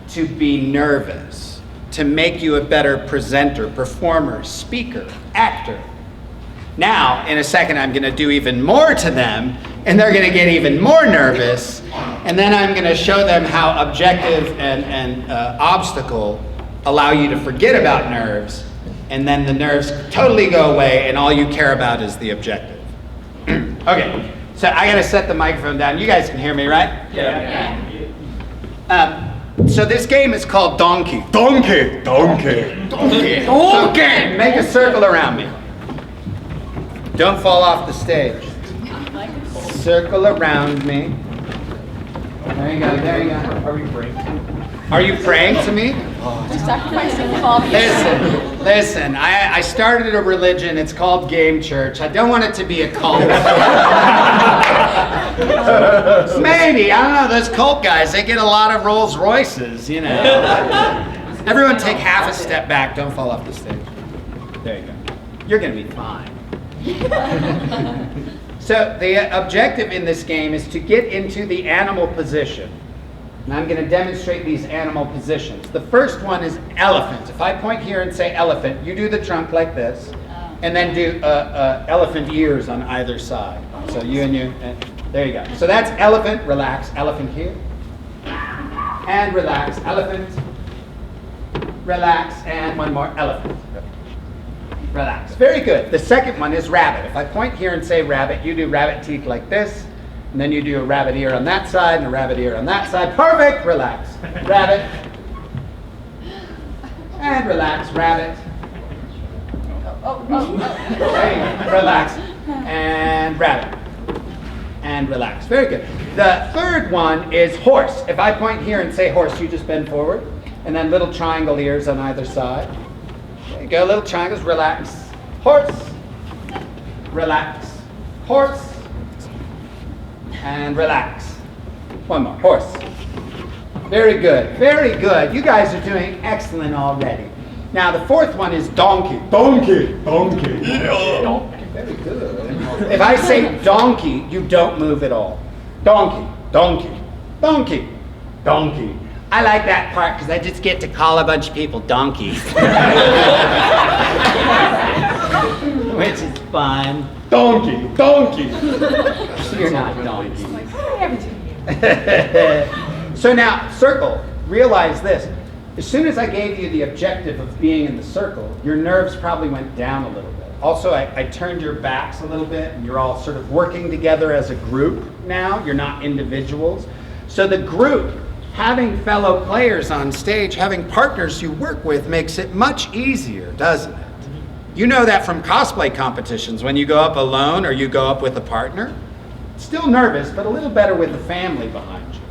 to be nervous, to make you a better presenter, performer, speaker, actor. Now, in a second, I'm going to do even more to them, and they're going to get even more nervous, and then I'm going to show them how objective and obstacle allow you to forget about nerves, and then the nerves totally go away, and all you care about is the objective. Okay, so I got to set the microphone down. You guys can hear me, right? Yeah. So this game is called Donkey. Donkey! Donkey! Donkey! Donkey! Make a circle around me. Don't fall off the stage. Circle around me. There you go, there you go. Are we praying? Are you praying to me? Listen, I started a religion, it's called Game Church. I don't want it to be a cult. Maybe, I don't know, those cult guys, they get a lot of Rolls Royces, you know. Everyone take half a step back, don't fall off the stage. There you go. You're gonna be fine. So the objective in this game is to get into the animal position. And I'm going to demonstrate these animal positions. The first one is elephant. If I point here and say elephant, you do the trunk like this, and then do elephant ears on either side. So you and you, there you go. So that's elephant, relax, elephant here. And relax, elephant, relax, and one more, elephant. Relax. Very good. The second one is rabbit. If I point here and say rabbit, you do rabbit teeth like this, and then you do a rabbit ear on that side and a rabbit ear on that side. Perfect. Relax. Rabbit. And relax. Rabbit. Okay. Relax. And rabbit. And relax. Very good. The third one is horse. If I point here and say horse, you just bend forward, and then little triangle ears on either side. Go little triangles, relax, horse, relax, horse, and relax. One more, horse. Very good, very good. You guys are doing excellent already. Now the fourth one is donkey. Donkey, donkey. Donkey. Very good. If I say donkey, you don't move at all. Donkey, donkey, donkey, donkey. I like that part because I just get to call a bunch of people donkeys. Which is fun. Donkey, donkey. You're not donkey. So now, circle. Realize this. As soon as I gave you the objective of being in the circle, your nerves probably went down a little bit. Also, I turned your backs a little bit, and you're all sort of working together as a group now. You're not individuals. So the group, having fellow players on stage, having partners you work with makes it much easier, doesn't it? You know that from cosplay competitions, when you go up alone or you go up with a partner. Still nervous, but a little better with the family behind you.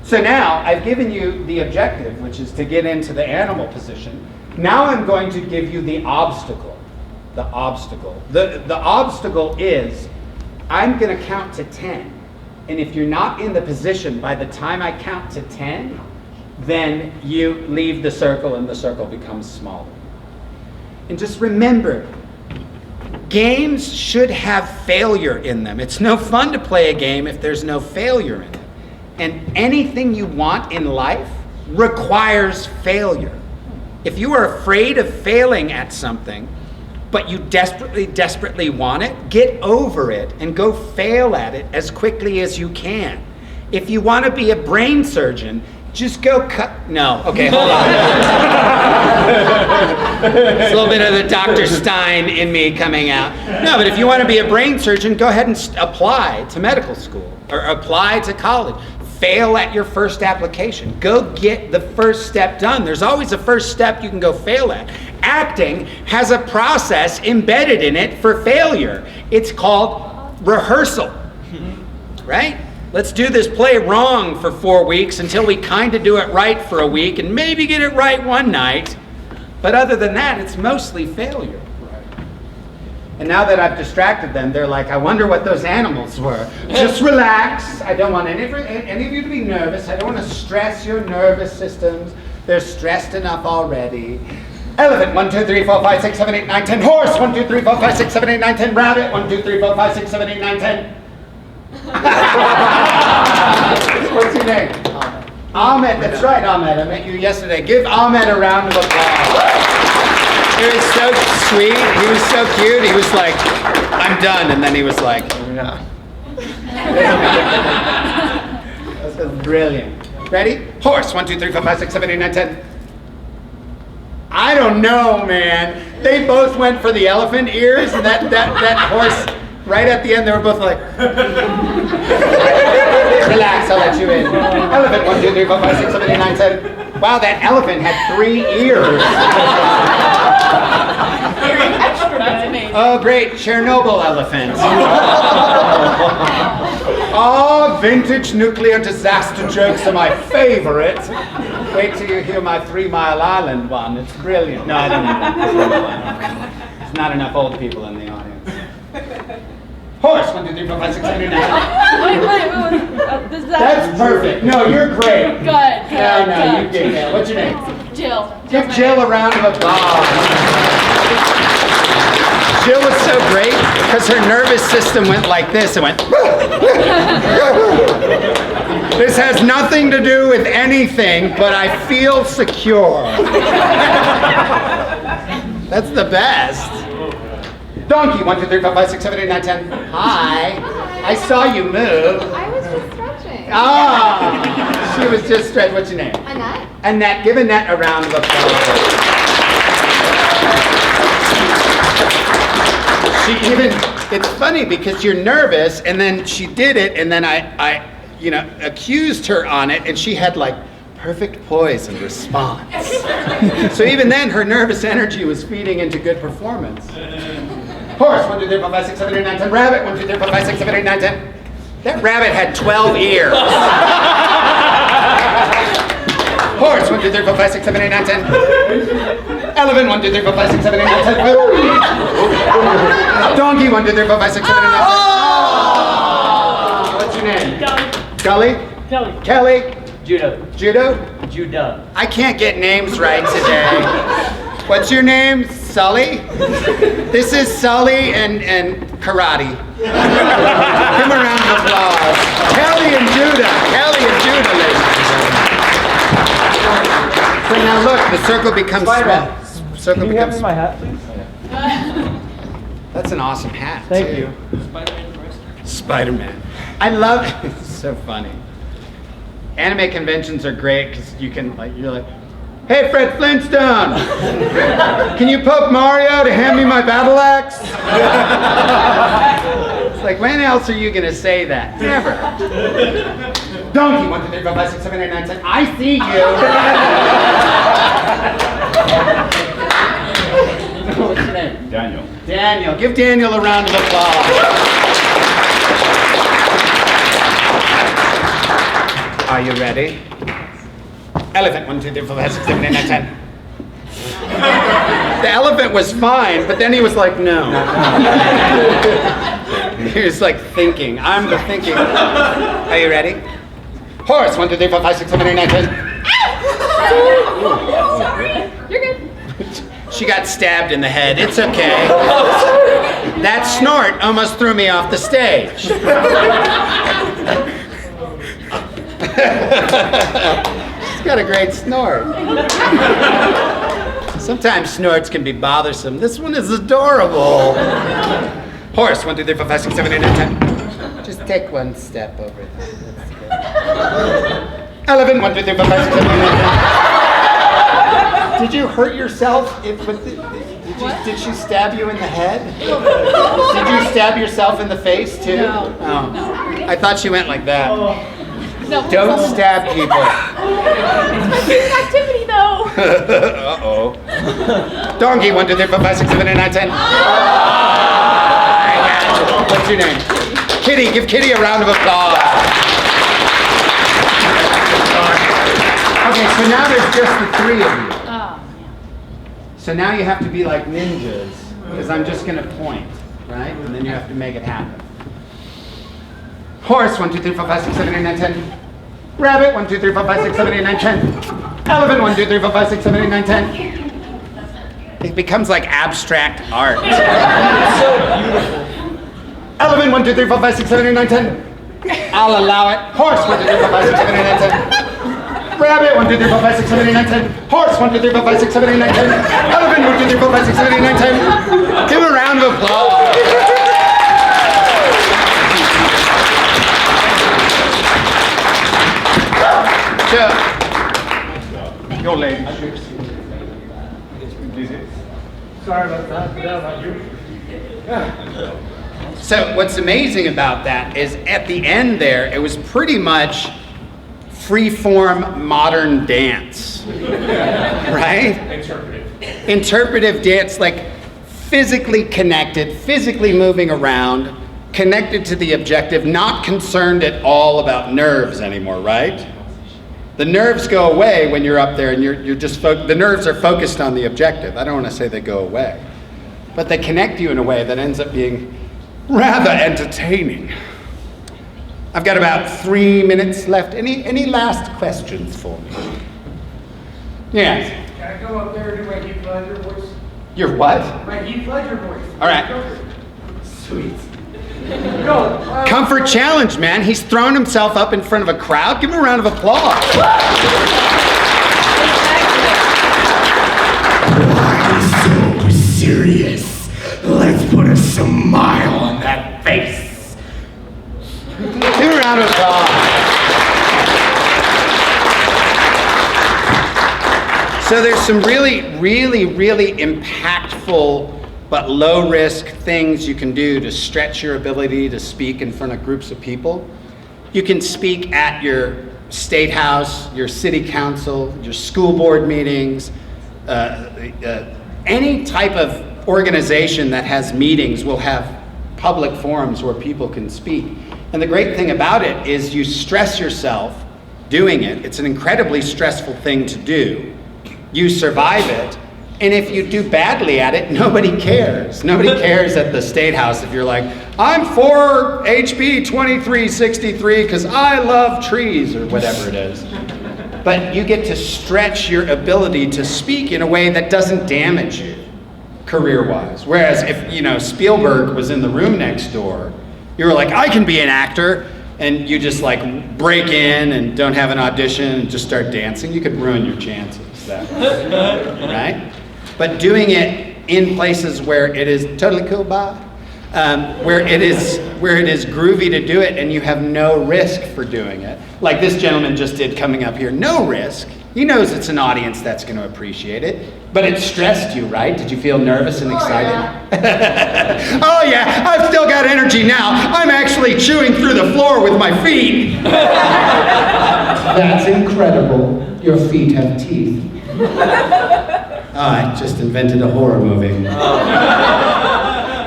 So now, I've given you the objective, which is to get into the animal position. Now I'm going to give you the obstacle. The obstacle. The obstacle is, I'm going to count to 10. And if you're not in the position by the time I count to 10, then you leave the circle and the circle becomes smaller. And just remember, games should have failure in them. It's no fun to play a game if there's no failure in it. And anything you want in life requires failure. If you are afraid of failing at something, but you desperately want it, get over it and go fail at it as quickly as you can. If you want to be a brain surgeon, just go cut. No, okay, hold on. It's a little bit of the Dr. Stein in me coming out. No, but if you want to be a brain surgeon, go ahead and apply to medical school or apply to college. Fail at your first application. Go get the first step done. There's always a first step you can go fail at. Acting has a process embedded in it for failure. It's called rehearsal, right? Let's do this play wrong for 4 weeks until we kind of do it right for a week and maybe get it right one night. But other than that, it's mostly failure. And now that I've distracted them, they're like, I wonder what those animals were. Just relax. I don't want any of you to be nervous. I don't want to stress your nervous systems. They're stressed enough already. Elephant, 1, 2, 3, 4, 5, 6, 7, 8, 9, 10. Horse, 1, 2, 3, 4, 5, 6, 7, 8, 9, 10. Rabbit, 1, 2, 3, 4, 5, 6, 7, 8, 9, 10. What's your name? Ahmed. That's right, Ahmed. I met you yesterday. Give Ahmed a round of applause. He was so sweet. He was so cute. He was like, I'm done. And then he was like, no. This is brilliant. Ready? Horse. 1, 2, 3, 4, 5, 6, 7, 8, 9, 10. I don't know, man. They both went for the elephant ears, and that horse, right at the end, they were both like, relax, I'll let you in. Elephant, 1, 2, 3, 4, 5, 6, 7, 8, 9, 10. Wow, that elephant had 3 ears. That's amazing. Oh, great, Chernobyl elephant. Oh, vintage nuclear disaster jokes are my favorite. Wait till you hear my 3 Mile Island one. It's brilliant. No, I don't need that. There's not enough old people in the audience. Horse, 1, 2, 3, 4, 5, 6, 7, 8, 9. That's perfect. No, you're great. Good. No, you did that. What's your name? Jill. Give Jill a round of applause. Jill was so great because her nervous system went like this. It went. This has nothing to do with anything, but I feel secure. That's the best. Donkey, 1, 2, 3, 4, 5, 6, 7, 8, 9, 10. Hi. I saw you move. I was just stretching. Ah, she was just stretching. What's your name? Annette. Annette. Give Annette a round of applause. She even, it's funny because you're nervous, and then she did it, and then I accused her on it, and she had like perfect poise and response. So even then, her nervous energy was feeding into good performance. Horse, 1, 2, 3, 4, 5, 6, 7, 8, 9, 10. Rabbit, 1, 2, 3, 4, 5, 6, 7, 8, 9, 10. That rabbit had 12 ears. Horse, 1, 2, 3, 4, 5, 6, 7, 8, 9, 10. Elephant, 1, 2, 3, 4, 5, 6, 7, 8, 9, 10. Donkey, 1, 2, 3, 4, 5, 6, 7, 8, 9, 10. What's your name? Gully. Kelly. Judo. I can't get names right today. What's your name? Sully? This is Sully and karate. Give him a round of applause. Kelly and Judah, ladies and gentlemen. So now look, the circle becomes small. Circle Can you hand becomes. me my hat, please? That's an awesome hat. Thank too. you. Spider-Man first. Spider-Man. I love it. It's so funny. Anime conventions are great because you can you're like, hey Fred Flintstone, can you poke Mario to hand me my battle axe? It's like, when else are you gonna say that? Never. Donkey, 1, 2, 3, 4, 5, 6, 7, 8, 9, 10. I see you. What's your name? Daniel. Daniel. Give Daniel a round of applause. Are you ready? Elephant, 1, 2, 3, 4, 5, 6, 7, 8, 9, 10. The elephant was fine, but then he was like, no. He was like thinking. I'm the thinking. Are you ready? Horse, 1, 2, 3, 4, 5, 6, 7, 8, 9, 10. Sorry. You're good. She got stabbed in the head. It's okay. That snort almost threw me off the stage. She's got a great snort. Sometimes snorts can be bothersome. This one is adorable. Horse, 1, 2, 3, 4, 5, 6, 7, 8, 9, 10. Just take one step over there. That's good. Elephant, 1, 2, 3, 4, 5, 6, 7, 8, 9, 10. Did you hurt yourself? Did she stab you in the head? Did you stab yourself in the face too? No. Oh. No. I thought she went like that. No. Don't stab people. It's my favorite activity, though. Uh-oh. Donkey, 1, 2, 3, 4, 5, 6, 7, 8, 9, 10. What's your name? Kitty. Give Kitty a round of applause. Okay, so now there's just the 3 of you. So now you have to be like ninjas, because I'm just going to point, right? And then you have to make it happen. Horse, 1, 2, 3, 4, 5, 6, 7, 8, 9, 10. Rabbit, 1, 2, 3, 4, 5, 6, 7, 8, 9, 10. Elephant, 1, 2, 3, 4, 5, 6, 7, 8, 9, 10. It becomes like abstract art. It's so beautiful. Elephant, 1, 2, 3, 4, 5, 6, 7, 8, 9, 10. I'll allow it. Horse, 1, 2, 3, 4, 5, 6, 7, 8, 9, 10. Rabbit, 1, 2, 3, 4, 5, 6, 7, 8, 9, 10. Horse, 1, 2, 3, 4, 5, 6, 7, 8, 9, 10. Elephant, 1, 2, 3, 4, 5, 6, 7, 8, 9, 10. Give him a round of applause. Your lady. Sorry about that. Yeah, not you. So what's amazing about that is at the end there, it was pretty much free-form modern dance, right? Interpretive dance, like physically connected, physically moving around, connected to the objective, not concerned at all about nerves anymore, right? The nerves go away when you're up there and you're just, the nerves are focused on the objective. I don't want to say they go away, but they connect you in a way that ends up being rather entertaining. I've got about 3 minutes left. Any last questions for me? Yes. Can I go up there and do my Heath Ledger voice? Your what? My Heath Ledger voice. All right. Sweet. Go. Comfort challenge, man. He's thrown himself up in front of a crowd. Give him a round of applause. Why so serious? Let's put a smile on that face. Give him a round of applause. So there's some really impactful but low-risk things you can do to stretch your ability to speak in front of groups of people. You can speak at your state house, your city council, your school board meetings, any type of organization that has meetings will have public forums where people can speak. And the great thing about it is you stress yourself doing it. It's an incredibly stressful thing to do. You survive it. And if you do badly at it, nobody cares. Nobody cares at the State House if you're like, I'm for HB 2363 because I love trees or whatever it is. But you get to stretch your ability to speak in a way that doesn't damage you career-wise. Whereas if, Spielberg was in the room next door, you were like, I can be an actor, and you just like break in and don't have an audition and just start dancing, you could ruin your chances that way, right? But doing it in places where it is totally cool, Bob, where it is groovy to do it and you have no risk for doing it. Like this gentleman just did coming up here, no risk. He knows it's an audience that's going to appreciate it, but it stressed you, right? Did you feel nervous and excited? Oh yeah, I've still got energy now. I'm actually chewing through the floor with my feet. That's incredible. Your feet have teeth. I just invented a horror movie.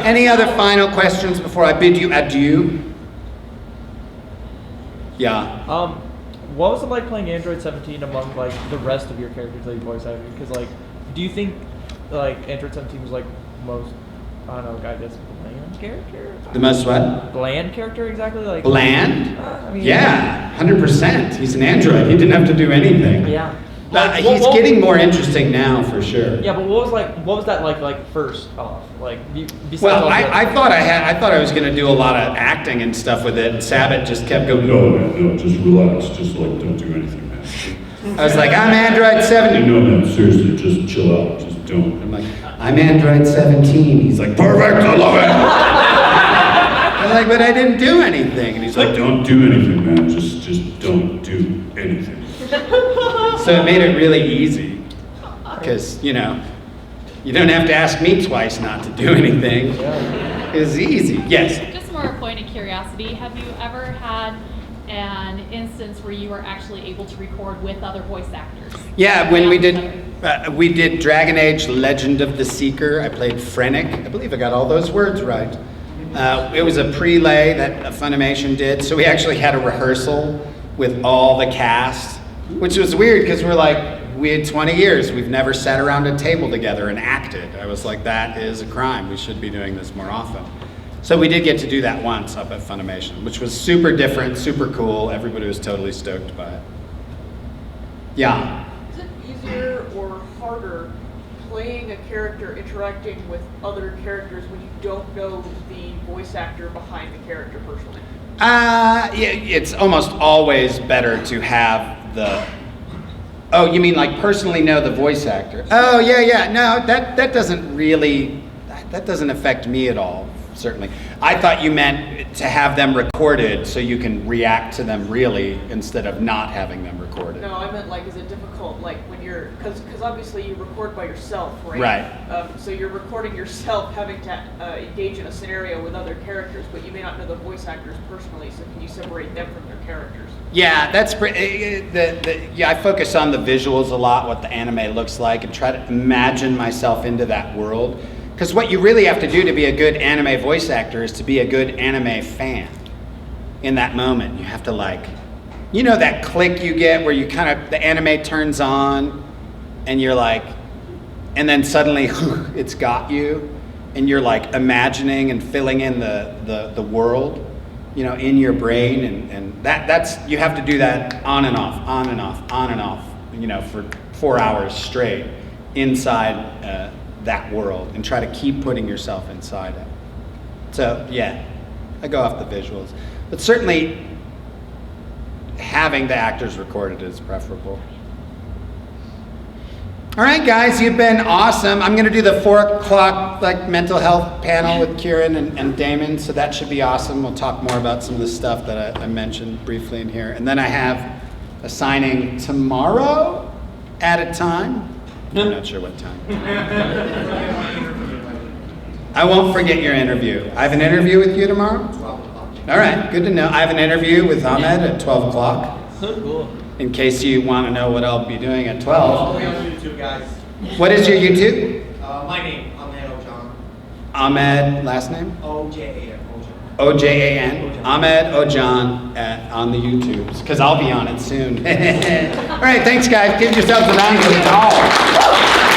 Any other final questions before I bid you adieu? Yeah. What was it like playing Android 17 among like the rest of your characters that you voice acted? Because like, do you think like Android 17 was like most, I don't know, I guess bland character? The most what? Bland character exactly like. Bland? I mean, yeah, 100%. He's an android. He didn't have to do anything. Yeah. He's getting more interesting now for sure. Yeah, but what was that like first off? Like besides well, I thought I was going to do a lot of acting and stuff with it, and Sabat just kept going. No, just relax. Just like don't do anything, man. I was like, I'm Android 17. No, man, seriously, just chill out. Just don't. I'm like, I'm Android 17. He's like, perfect, I love it. I'm like, but I didn't do anything. And he's like, don't do anything, man. Just don't do anything. So it made it really easy, because, you don't have to ask me twice not to do anything. It was easy. Yes? Just more a point of curiosity, have you ever had an instance where you were actually able to record with other voice actors? Yeah, when we did Dragon Age Legend of the Seeker, I played Frennick. I believe I got all those words right. It was a prelay that Funimation did, so we actually had a rehearsal with all the cast, which was weird because we had 20 years. We've never sat around a table together and acted. I was like, that is a crime. We should be doing this more often. So we did get to do that once up at Funimation, which was super different, super cool. Everybody was totally stoked by it. Yeah. a character interacting with other characters when you don't know the voice actor behind the character personally? Yeah, it's almost always better to have the. Oh, you mean like personally know the voice actor? Oh, yeah. No, that doesn't really. That doesn't affect me at all. Certainly, I thought you meant to have them recorded so you can react to them really instead of not having them recorded. No, I meant like, is it difficult, like when you're, because obviously you record by yourself, right? Right. So you're recording yourself having to engage in a scenario with other characters, but you may not know the voice actors personally, so can you separate them from their characters? Yeah, that's yeah. I focus on the visuals a lot, what the anime looks like, and try to imagine myself into that world. Because what you really have to do to be a good anime voice actor is to be a good anime fan. In that moment, you have to like, you know, that click you get where you kind of the anime turns on, and you're like, and then suddenly it's got you, and you're like imagining and filling in the world, you know, in your brain, and that's you have to do that on and off, you know, for 4 hours straight inside that world, and try to keep putting yourself inside it. So yeah, I go off the visuals, but certainly having the actors recorded is preferable. All right, guys, you've been awesome. I'm going to do the 4 o'clock like mental health panel with Kieran and Damon, so that should be awesome. We'll talk more about some of the stuff that I mentioned briefly in here. And then I have a signing tomorrow at a time. I'm not sure what time. I won't forget your interview. I have an interview with you tomorrow? 12 o'clock. All right, good to know. I have an interview with Ahmed at 12 o'clock. Cool. In case you want to know what I'll be doing at I'll 12. be on YouTube, guys. What is your YouTube? My name, Ahmed Ojan. Ahmed, last name? O-J-A-N. O-J-A-N. Ahmed Ojan on the YouTubes, because I'll be on it soon. All right, thanks, guys. Give yourselves a round of applause.